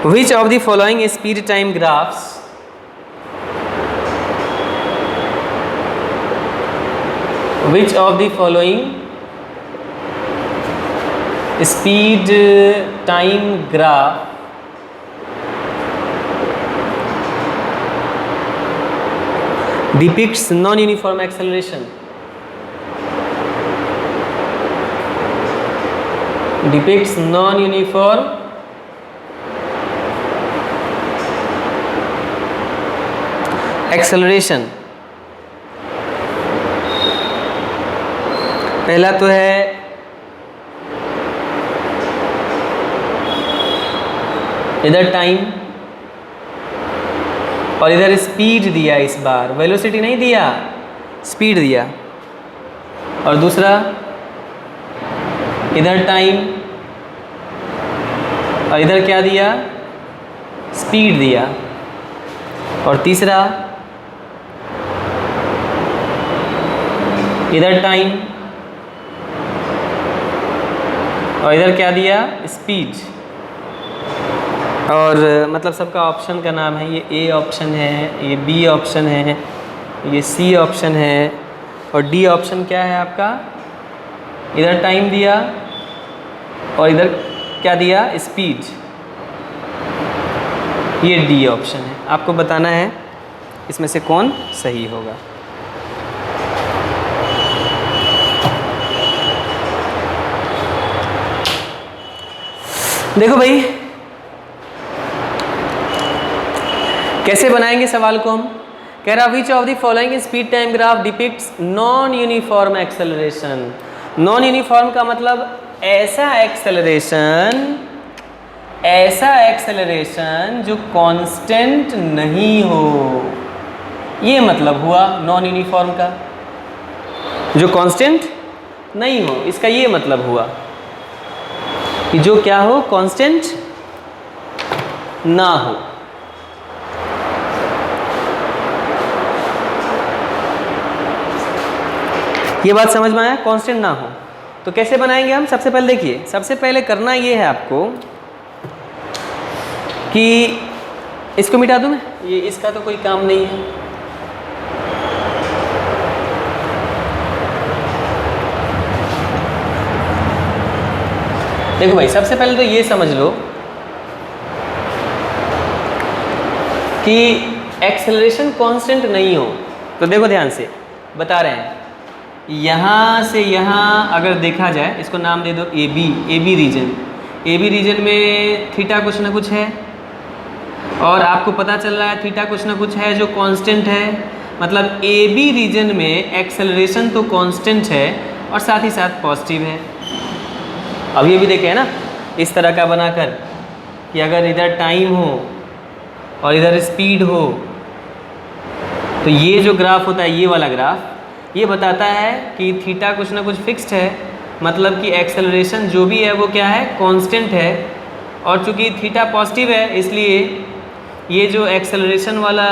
Which of the following speed time graphs which of the following speed time graph depicts non-uniform acceleration? Depicts non-uniform acceleration. पहला तो है इधर टाइम और इधर स्पीड दिया, इस बार वेलोसिटी नहीं दिया, स्पीड दिया। और दूसरा इधर टाइम और इधर क्या दिया, स्पीड दिया। और तीसरा इधर टाइम और इधर क्या दिया, स्पीड। और मतलब सबका ऑप्शन का नाम है, ये ए ऑप्शन है, ये बी ऑप्शन है, ये सी ऑप्शन है और डी ऑप्शन क्या है आपका, इधर टाइम दिया और इधर क्या दिया, स्पीड। ये डी ऑप्शन है। आपको बताना है इसमें से कौन सही होगा। देखो भाई कैसे बनाएंगे सवाल को हम। कह रहा which of the following speed time graph depicts non uniform acceleration. Non uniform का मतलब ऐसा एक्सेलरेशन जो कांस्टेंट नहीं हो, ये मतलब हुआ नॉन यूनिफॉर्म का, जो कांस्टेंट नहीं हो। इसका ये मतलब हुआ कि जो क्या हो, कांस्टेंट ना हो। ये बात समझ में आया, कांस्टेंट ना हो। तो कैसे बनाएंगे हम, सबसे पहले देखिए, सबसे पहले करना ये है आपको कि इसको मिटा दूं मैं, ये इसका तो कोई काम नहीं है। देखो भाई सबसे पहले तो ये समझ लो कि एक्सेलरेशन कांस्टेंट नहीं हो। तो देखो ध्यान से बता रहे हैं, यहाँ से यहाँ अगर देखा जाए, इसको नाम दे दो A B region. A B region में थीटा कुछ ना कुछ है और आपको पता चल रहा है थीटा कुछ ना कुछ है जो कांस्टेंट है। मतलब ए बी रीजन में एक्सेलरेशन तो कांस्टेंट है और साथ ही साथ पॉजिटिव है। अभी अभी देखे हैं ना, इस तरह का बनाकर कि अगर इधर टाइम हो और इधर स्पीड हो तो ये जो ग्राफ होता है, ये वाला ग्राफ, ये बताता है कि थीटा कुछ ना कुछ फिक्स्ड है। मतलब कि एक्सेलरेशन जो भी है वो क्या है, कांस्टेंट है। और चूंकि थीटा पॉजिटिव है इसलिए ये जो एक्सेलरेशन वाला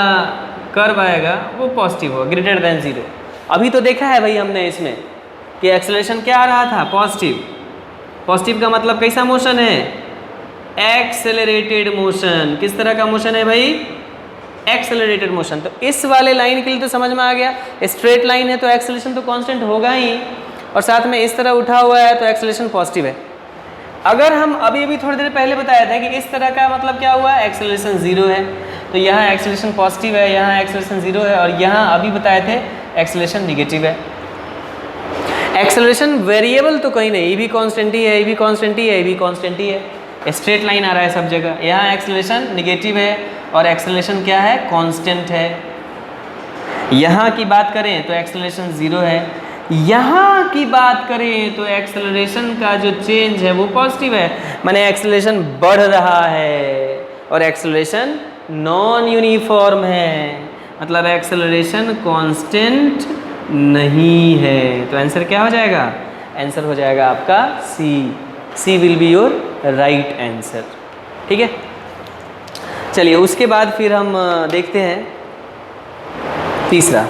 कर्व आएगा वो पॉजिटिव हो, ग्रेटर देन 0। अभी तो देखा है भाई हमने इसमें कि एक्सेलरेशन क्या आ रहा था, पॉजिटिव। पॉजिटिव का मतलब कैसा मोशन है, एक्सेलरेटेड मोशन। किस तरह का मोशन है भाई, एक्सेलरेटेड मोशन। तो इस वाले लाइन के लिए तो समझ में आ गया, स्ट्रेट लाइन है तो एक्सेलरेशन तो कांस्टेंट होगा ही, और साथ में इस तरह उठा हुआ है तो एक्सेलरेशन पॉजिटिव है। अगर हम अभी थोड़ी देर पहले बताया था कि इस तरह का मतलब क्या हुआ, एक्सेलरेशन 0 है, तो यहाँ एक्सेलरेशन पॉजिटिव है, यहाँ एक्सेलरेशन 0 है, और यहाँ अभी बताए थे एक्सेलरेशन निगेटिव है। एक्सेलरेशन वेरिएबल तो कहीं नहीं, ये भी कांस्टेंट ही है, ये भी कांस्टेंट ही है, ये भी कांस्टेंट ही है। स्ट्रेट लाइन आ रहा है सब जगह। यहाँ एक्सेलरेशन निगेटिव है और एक्सेलरेशन क्या है, कांस्टेंट है। यहाँ की बात करें तो एक्सेलरेशन 0 है, यहाँ की बात करें तो एक्सेलरेशन का जो चेंज है वो पॉजिटिव है, माने एक्सेलरेशन बढ़ रहा है और एक्सेलरेशन नॉन यूनिफॉर्म है, मतलब एक्सेलरेशन कांस्टेंट नहीं है। तो आंसर क्या हो जाएगा, आंसर हो जाएगा आपका C will be your right answer. ठीक है, चलिए उसके बाद फिर हम देखते हैं तीसरा।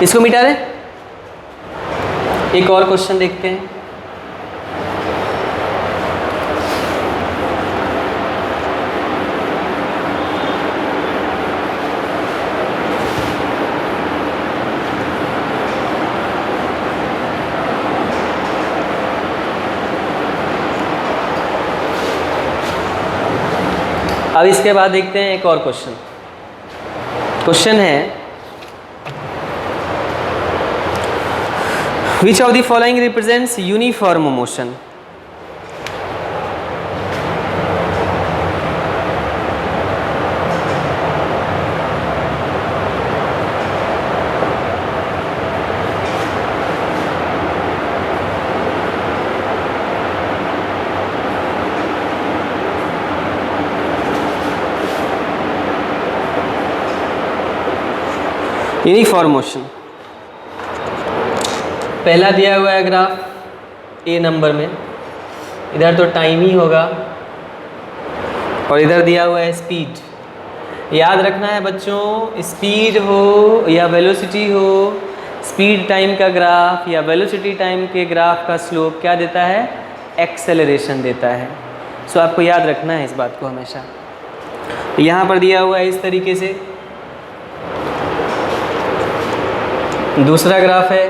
इसको मिटा दें, एक और क्वेश्चन देखते हैं। अब इसके बाद देखते हैं एक और क्वेश्चन। क्वेश्चन है Which of the following represents uniform motion? Uniform motion पहला दिया हुआ है ग्राफ ए नंबर में, इधर तो टाइम ही होगा, और इधर दिया हुआ है स्पीड। याद रखना है बच्चों, स्पीड हो या वेलोसिटी हो, स्पीड टाइम का ग्राफ या वेलोसिटी टाइम के ग्राफ का स्लोप क्या देता है? एक्सेलरेशन देता है। सो आपको याद रखना है इस बात को हमेशा। यहाँ पर दिया हुआ है इस तरीके से। दूसरा ग्राफ है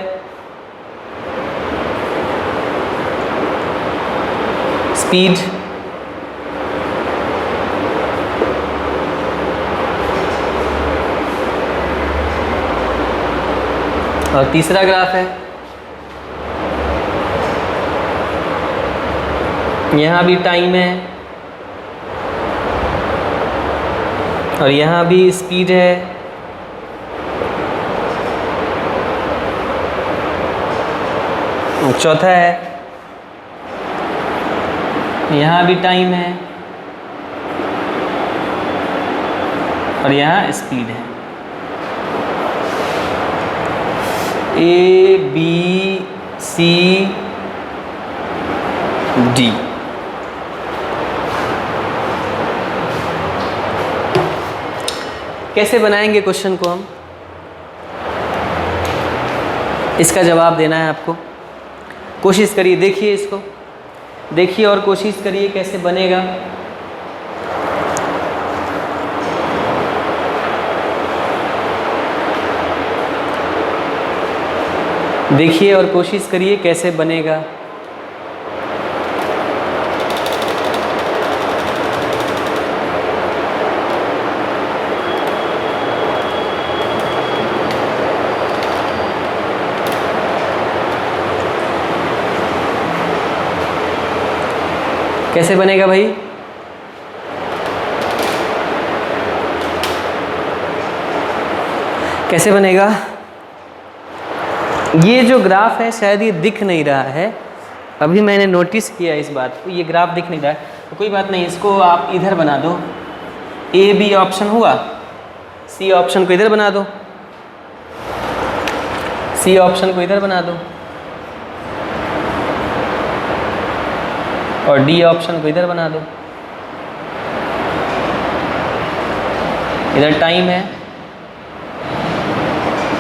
स्पीड, और तीसरा ग्राफ है यहाँ भी टाइम है और यहाँ भी स्पीड है, चौथा है यहाँ भी टाइम है और यहाँ स्पीड है। A B C D. कैसे बनाएंगे क्वेश्चन को हम? इसका जवाब देना है आपको। कोशिश करिए, देखिए इसको, देखिए और कोशिश करिए कैसे बनेगा। देखिए और कोशिश करिए कैसे बनेगा। कैसे बनेगा भाई? कैसे बनेगा? ये जो ग्राफ है शायद ये दिख नहीं रहा है, अभी मैंने नोटिस किया इस बात को, ये ग्राफ दिख नहीं रहा है। तो कोई बात नहीं, इसको आप इधर बना दो। ए बी ऑप्शन हुआ, सी ऑप्शन को इधर बना दो, सी ऑप्शन को इधर बना दो और डी ऑप्शन को इधर बना दो। इधर टाइम है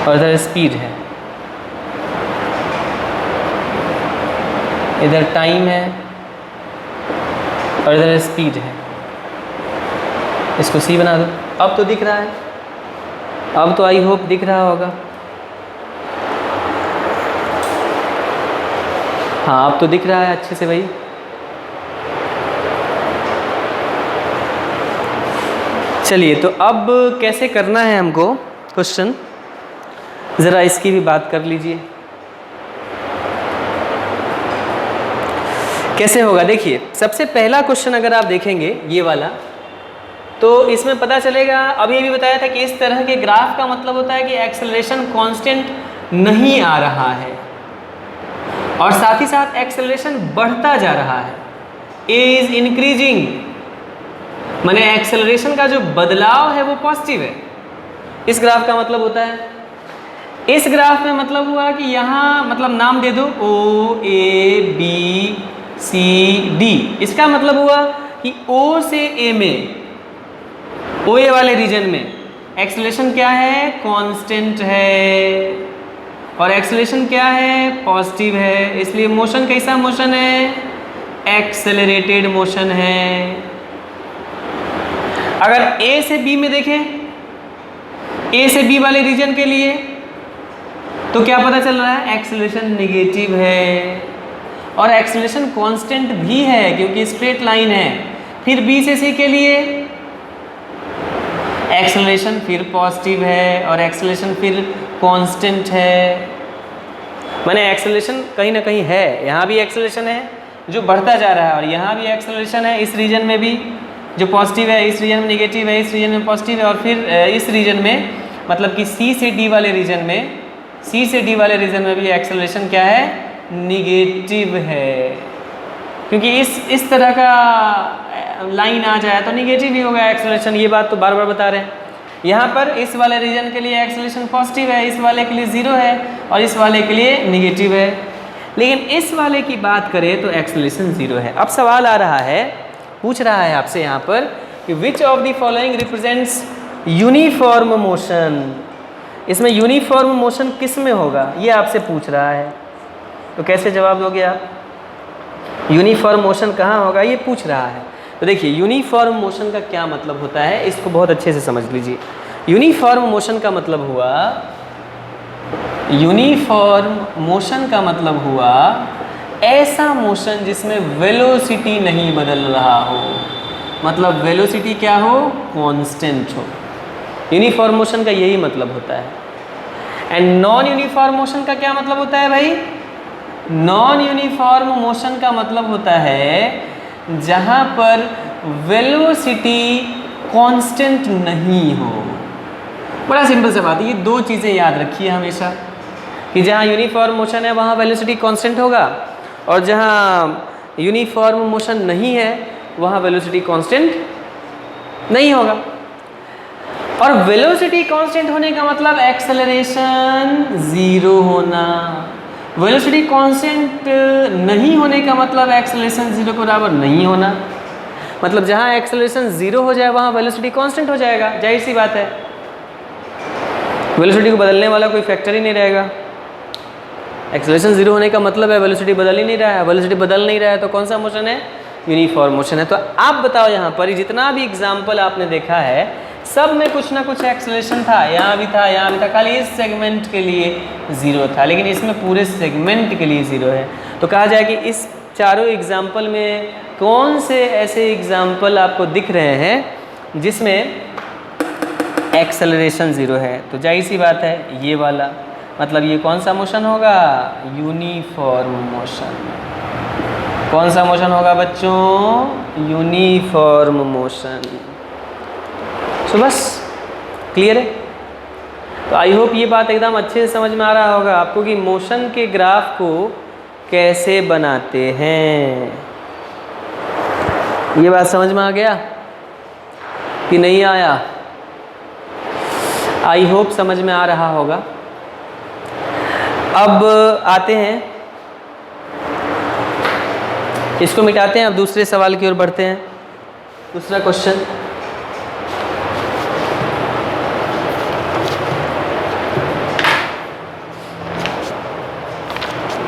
और इधर स्पीड है, इधर टाइम है और इधर स्पीड है। इसको सी बना दो। अब तो दिख रहा है, अब तो आई होप दिख रहा होगा। हाँ अब तो दिख रहा है अच्छे से भाई। चलिए तो अब कैसे करना है हमको क्वेश्चन, ज़रा इसकी भी बात कर लीजिए। कैसे होगा? देखिए सबसे पहला क्वेश्चन अगर आप देखेंगे ये वाला, तो इसमें पता चलेगा, अभी अभी बताया था कि इस तरह के ग्राफ का मतलब होता है कि एक्सेलरेशन कांस्टेंट नहीं आ रहा है और साथ ही साथ एक्सेलरेशन बढ़ता जा रहा है। ए इज इंक्रीजिंग, माने एक्सेलरेशन का जो बदलाव है वो पॉजिटिव है। इस ग्राफ का मतलब होता है, इस ग्राफ में मतलब हुआ कि यहाँ मतलब नाम दे दो ओ ए बी सी डी। इसका मतलब हुआ कि ओ से ए में, ओ ए वाले रीजन में एक्सेलरेशन क्या है? कांस्टेंट है और एक्सेलरेशन क्या है? पॉजिटिव है। इसलिए मोशन कैसा मोशन है? एक्सेलरेटेड मोशन है। अगर ए से बी में देखें, ए से बी वाले रीजन के लिए तो क्या पता चल रहा है? एक्सेलरेशन नेगेटिव है और एक्सेलरेशन कांस्टेंट भी है क्योंकि स्ट्रेट लाइन है। फिर बी से सी के लिए एक्सेलरेशन फिर पॉजिटिव है और एक्सेलरेशन फिर कांस्टेंट है। माने एक्सेलरेशन कहीं ना कहीं है, यहाँ भी एक्सेलरेशन है जो बढ़ता जा रहा है और यहाँ भी एक्सेलरेशन है इस रीजन में भी जो पॉजिटिव है, इस रीजन में नेगेटिव है, इस रीजन में पॉजिटिव है और फिर इस रीजन में मतलब कि सी से डी वाले रीजन में, सी से डी वाले रीजन में भी एक्सेलरेशन क्या है? निगेटिव है। क्योंकि इस तरह का लाइन आ जाए तो निगेटिव ही होगा एक्सेलरेशन, ये बात तो बार बार बता रहे हैं। यहाँ पर इस वाले रीजन के लिए एक्सेलरेशन पॉजिटिव है, इस वाले के लिए 0 है और इस वाले के लिए निगेटिव है। लेकिन इस वाले की बात करें तो एक्सेलरेशन 0 है। अब सवाल आ रहा है, पूछ रहा है आपसे यहाँ पर कि which of the following represents uniform motion. इसमें यूनिफॉर्म मोशन किस में होगा, ये आपसे पूछ रहा है। तो कैसे जवाब दोगे आप? यूनिफॉर्म मोशन कहाँ होगा ये पूछ रहा है। तो देखिए यूनिफॉर्म मोशन का क्या मतलब होता है, इसको बहुत अच्छे से समझ लीजिए। यूनिफॉर्म मोशन का मतलब हुआ, यूनिफॉर्म मोशन का मतलब हुआ ऐसा मोशन जिसमें वेलोसिटी नहीं बदल रहा हो, मतलब वेलोसिटी क्या हो, कांस्टेंट हो। यूनिफॉर्म मोशन का यही मतलब होता है। एंड नॉन यूनिफॉर्म मोशन का क्या मतलब होता है भाई? नॉन यूनिफॉर्म मोशन का मतलब होता है जहां पर वेलोसिटी कांस्टेंट नहीं हो। बड़ा सिंपल सा बात है, ये दो चीज़ें याद रखिए हमेशा कि जहां यूनिफॉर्म मोशन है वहां वेलोसिटी कांस्टेंट होगा, और जहां यूनिफॉर्म मोशन नहीं है वहां वेलोसिटी कांस्टेंट नहीं होगा। और वेलोसिटी कांस्टेंट होने का मतलब एक्सेलरेशन 0 होना। वेलोसिटी कांस्टेंट नहीं होने का मतलब एक्सेलरेशन 0 के बराबर नहीं होना। मतलब जहां एक्सेलरेशन 0 हो जाए वहां वेलोसिटी कांस्टेंट हो जाएगा, जाहिर सी बात है। वेलोसिटी को बदलने वाला कोई फैक्टर ही नहीं रहेगा। एक्सेलरेशन 0 होने का मतलब है वेलोसिटी बदल ही नहीं रहा है। वेलोसिटी बदल नहीं रहा है तो कौन सा मोशन है? यूनिफॉर्म मोशन है। तो आप बताओ यहाँ पर जितना भी एग्जाम्पल आपने देखा है सब में कुछ ना कुछ एक्सेलरेशन था, यहाँ भी था, यहाँ भी था, खाली इस सेगमेंट के लिए 0 था, लेकिन इसमें पूरे सेगमेंट के लिए 0 है। तो कहा जाए कि इस चारों एग्जाम्पल में कौन से ऐसे एग्जाम्पल आपको दिख रहे हैं जिसमें एक्सेलरेशन 0 है? तो जाहिर सी बात है ये वाला, मतलब ये कौन सा मोशन होगा? Uniform motion. कौन सा मोशन होगा बच्चों? Uniform motion. तो बस क्लियर है। तो आई होप ये बात एकदम अच्छे से समझ में आ रहा होगा आपको कि मोशन के ग्राफ को कैसे बनाते हैं। ये बात समझ में आ गया कि नहीं आया? आई होप समझ में आ रहा होगा। अब आते हैं, इसको मिटाते हैं, अब दूसरे सवाल की ओर बढ़ते हैं। दूसरा क्वेश्चन,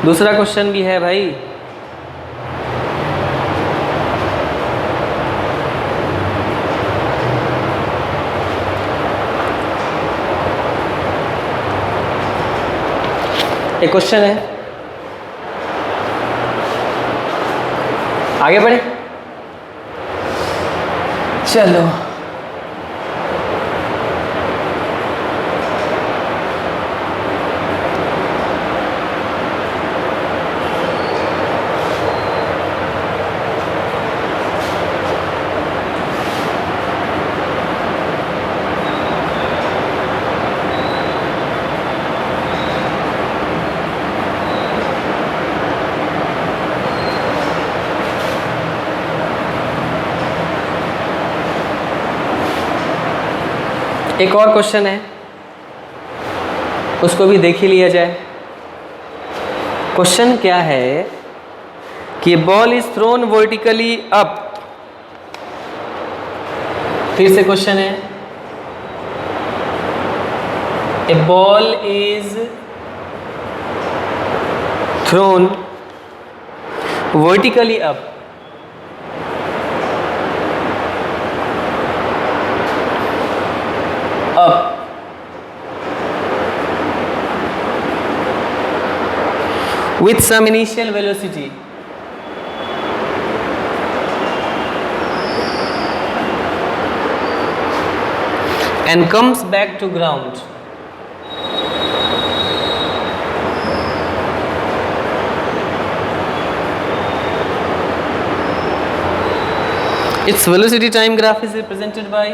दूसरा क्वेश्चन भी है भाई। एक क्वेश्चन है, आगे बढ़े चलो। एक और क्वेश्चन है, उसको भी देख ही लिया जाए। क्वेश्चन क्या है कि ball is thrown vertically up. फिर से क्वेश्चन है, a ball is thrown vertically up with some initial velocity and comes back to ground. Its velocity time graph is represented by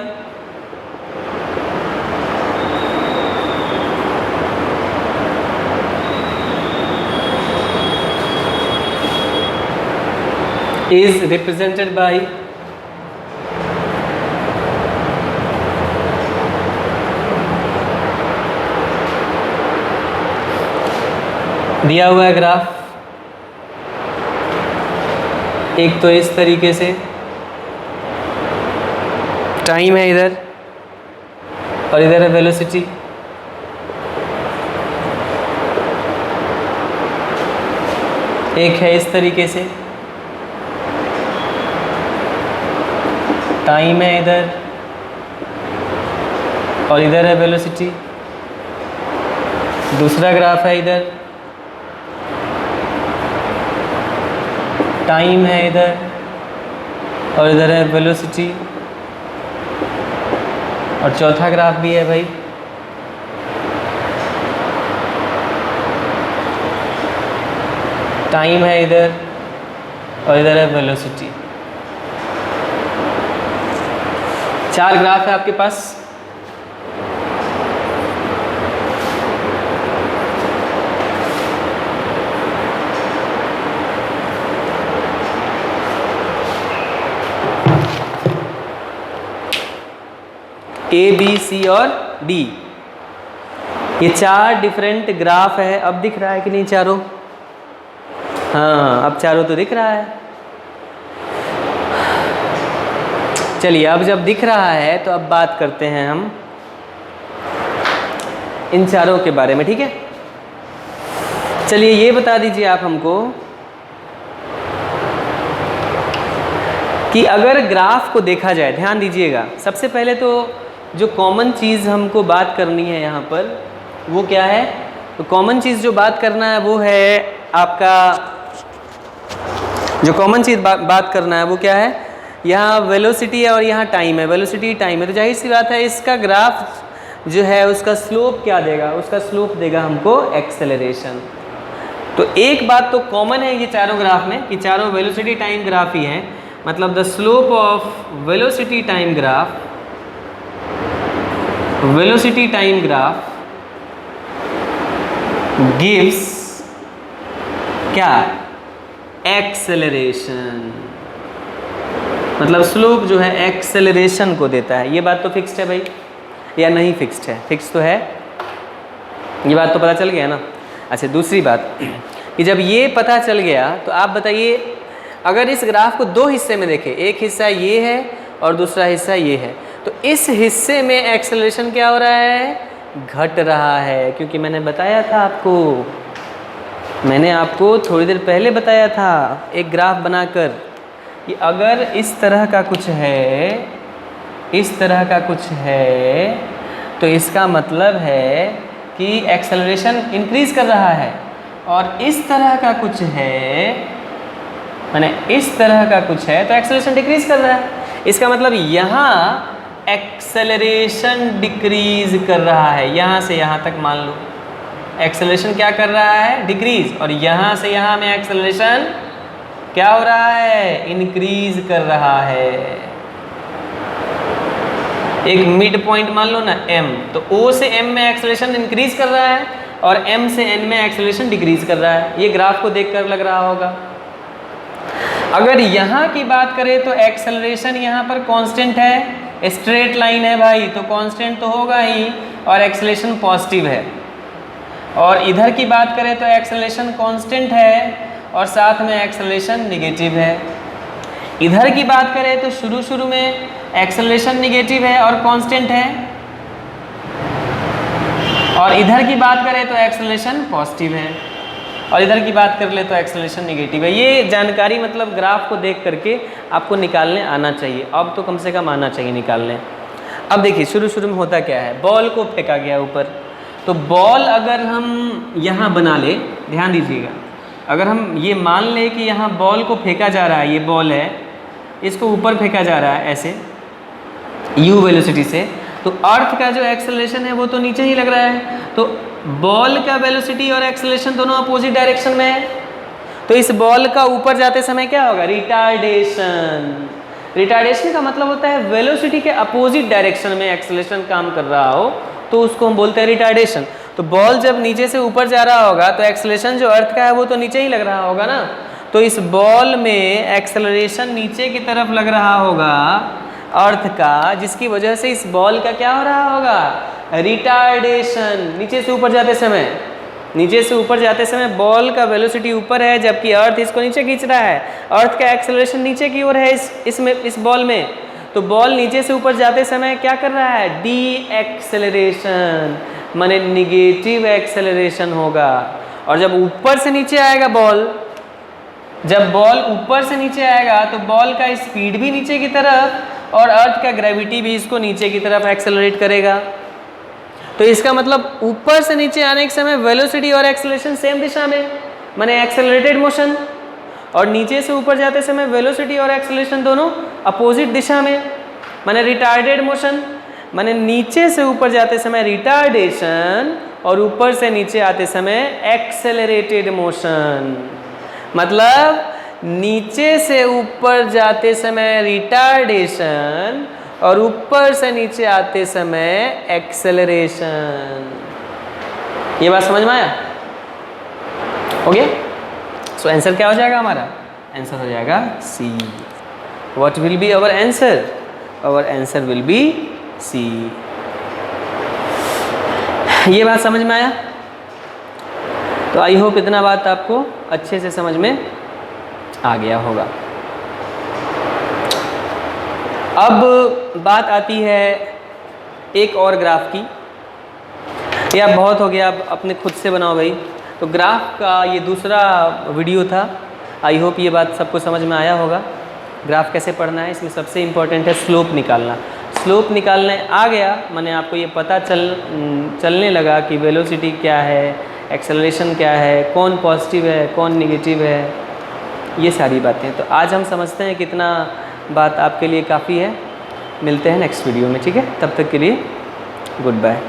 दिया हुआ है ग्राफ, एक तो इस तरीके से टाइम है इधर और इधर है वेलोसिटी। एक है इस तरीके से, टाइम है इधर और इधर है वेलोसिटी। दूसरा ग्राफ है इधर, टाइम है इधर और इधर है वेलोसिटी। और चौथा ग्राफ भी है भाई, टाइम है इधर और इधर है वेलोसिटी। 4 ग्राफ है आपके पास। ए, बी, सी और डी, ये 4 डिफरेंट ग्राफ है। अब दिख रहा है कि नहीं चारों? हाँ, अब चारों तो दिख रहा है। चलिए, अब जब दिख रहा है तो अब बात करते हैं हम इन चारों के बारे में, ठीक है? चलिए ये बता दीजिए आप हमको कि अगर ग्राफ को देखा जाए, ध्यान दीजिएगा, सबसे पहले तो जो कॉमन चीज़ हमको बात करनी है यहाँ पर वो क्या है? तो कॉमन चीज़ जो बात करना है वो है आपका, जो कॉमन चीज़ बात करना है वो क्या है? यहाँ वेलोसिटी है और यहाँ टाइम है, वेलोसिटी टाइम है। तो जाहिर सी बात है इसका ग्राफ जो है उसका स्लोप क्या देगा? उसका स्लोप देगा हमको एक्सेलरेशन। तो एक बात तो कॉमन है ये चारों ग्राफ में कि चारों वेलोसिटी टाइम ग्राफ ही हैं। मतलब the slope of velocity time graph, velocity time graph gives क्या? एक्सेलरेशन। मतलब स्लोप जो है एक्सेलरेशन को देता है। ये बात तो फिक्स्ड है भाई या नहीं फिक्स्ड है? फिक्स तो है, ये बात तो पता चल गया ना। अच्छा, दूसरी बात कि जब ये पता चल गया तो आप बताइए, अगर इस ग्राफ को 2 हिस्से में देखें, एक हिस्सा ये है और दूसरा हिस्सा ये है, तो इस हिस्से में एक्सेलरेशन क्या हो रहा है? घट रहा है। क्योंकि मैंने बताया था आपको, मैंने आपको थोड़ी देर पहले बताया था एक ग्राफ बनाकर कि अगर इस तरह का कुछ है, इस तरह का कुछ है, तो इसका मतलब है कि एक्सेलरेशन इंक्रीज कर रहा है। और इस तरह का कुछ है, माने इस तरह का कुछ है तो एक्सेलरेशन डिक्रीज कर रहा है। इसका मतलब यहाँ एक्सेलरेशन डिक्रीज कर रहा है। यहाँ से यहाँ तक मान लो एक्सेलरेशन क्या कर रहा है? डिक्रीज। और यहाँ से यहाँ में एक्सेलरेशन क्या हो रहा है? इंक्रीज कर रहा है। एक मिड पॉइंट मान लो ना m, तो O से m में एक्सेलरेशन इंक्रीज कर रहा है और m से n में एक्सेलरेशन डिक्रीज कर रहा है। ये ग्राफ को देखकर लग रहा होगा। अगर यहाँ की बात करें तो एक्सेलरेशन यहाँ पर कांस्टेंट है, स्ट्रेट लाइन है भाई, तो कांस्टेंट तो होगा ही और एक्सेलरेशन पॉजिटिव है। और इधर की बात करें तो एक्सेलरेशन कांस्टेंट है और साथ में एक्सेलरेशन निगेटिव है। इधर की बात करें तो शुरू में एक्सेलरेशन निगेटिव है और कांस्टेंट है, और इधर की बात करें तो एक्सेलरेशन पॉजिटिव है, और इधर की बात कर ले तो एक्सेलरेशन निगेटिव है। ये जानकारी मतलब ग्राफ को देख करके आपको निकालने आना चाहिए। अब तो कम से कम आना चाहिए निकालने। अब देखिए शुरू में होता क्या है, बॉल को फेंका गया ऊपर, तो बॉल अगर हम यहाँ बना ले, ध्यान दीजिएगा, अगर हम ये मान ले कि यहाँ बॉल को फेंका जा रहा है, ये बॉल है, इसको ऊपर फेंका जा रहा है ऐसे u वेलोसिटी से, तो अर्थ का जो एक्सेलरेशन है वो तो नीचे ही लग रहा है। तो बॉल का वेलोसिटी और एक्सेलरेशन दोनों अपोजिट डायरेक्शन में है, तो इस बॉल का ऊपर जाते समय क्या होगा? रिटार्डेशन। रिटार्डेशन का मतलब होता है वेलोसिटी के अपोजिट डायरेक्शन में एक्सेलरेशन काम कर रहा हो तो उसको हम बोलते हैं रिटार्डेशन। तो बॉल जब नीचे से ऊपर जा रहा होगा तो एक्सेलरेशन जो अर्थ का है वो तो नीचे ही लग रहा होगा ना, तो इस बॉल में एक्सेलरेशन नीचे की तरफ लग रहा होगा अर्थ का, जिसकी वजह से इस बॉल का क्या हो रहा होगा? रिटार्डेशन, नीचे से ऊपर जाते समय। नीचे से ऊपर जाते समय बॉल का वेलोसिटी ऊपर है जबकि अर्थ इसको नीचे खींच रहा है। अर्थ का एक्सेलरेशन नीचे की ओर है इस बॉल में, तो बॉल नीचे से ऊपर जाते समय क्या कर रहा है? डी एक्सेलरेशन, माने निगेटिव एक्सेलरेशन होगा। और जब ऊपर से नीचे आएगा बॉल, जब बॉल ऊपर से नीचे आएगा तो बॉल का स्पीड भी नीचे की तरफ और अर्थ का ग्रेविटी भी इसको नीचे की तरफ एक्सेलरेट करेगा। तो इसका मतलब ऊपर से नीचे आने के समय वेलोसिटी और एक्सेलरेशन सेम दिशा में, माने एक्सेलरेटेड मोशन, और नीचे से ऊपर जाते समय वेलोसिटी और एक्सेलरेशन दोनों अपोजिट दिशा में, माने रिटार्डेड मोशन। माने नीचे से ऊपर जाते समय रिटार्डेशन और ऊपर से नीचे आते समय एक्सेलरेटेड मोशन। मतलब नीचे से ऊपर जाते समय रिटार्डेशन और ऊपर से नीचे आते समय एक्सेलरेशन। ये बात समझ में आया? हो गया? सो आंसर क्या हो जाएगा हमारा? आंसर हो जाएगा C. What will be our answer? Our answer will be C. ये बात समझ में आया? तो आई होप इतना बात आपको अच्छे से समझ में आ गया होगा। अब बात आती है एक और ग्राफ की। यह बहुत हो गया, अब अपने खुद से बनाओ भाई। तो ग्राफ का ये दूसरा वीडियो था। आई होप ये बात सबको समझ में आया होगा। ग्राफ कैसे पढ़ना है, इसमें सबसे इम्पोर्टेंट है स्लोप निकालना। स्लोप निकालने आ गया, मैंने आपको ये पता चलने लगा कि वेलोसिटी क्या है, एक्सेलरेशन क्या है, कौन पॉजिटिव है कौन नेगेटिव है, ये सारी बातें। तो आज हम समझते हैं कितना बात आपके लिए काफ़ी है। मिलते हैं नेक्स्ट वीडियो में, ठीक है? तब तक के लिए गुड बाय।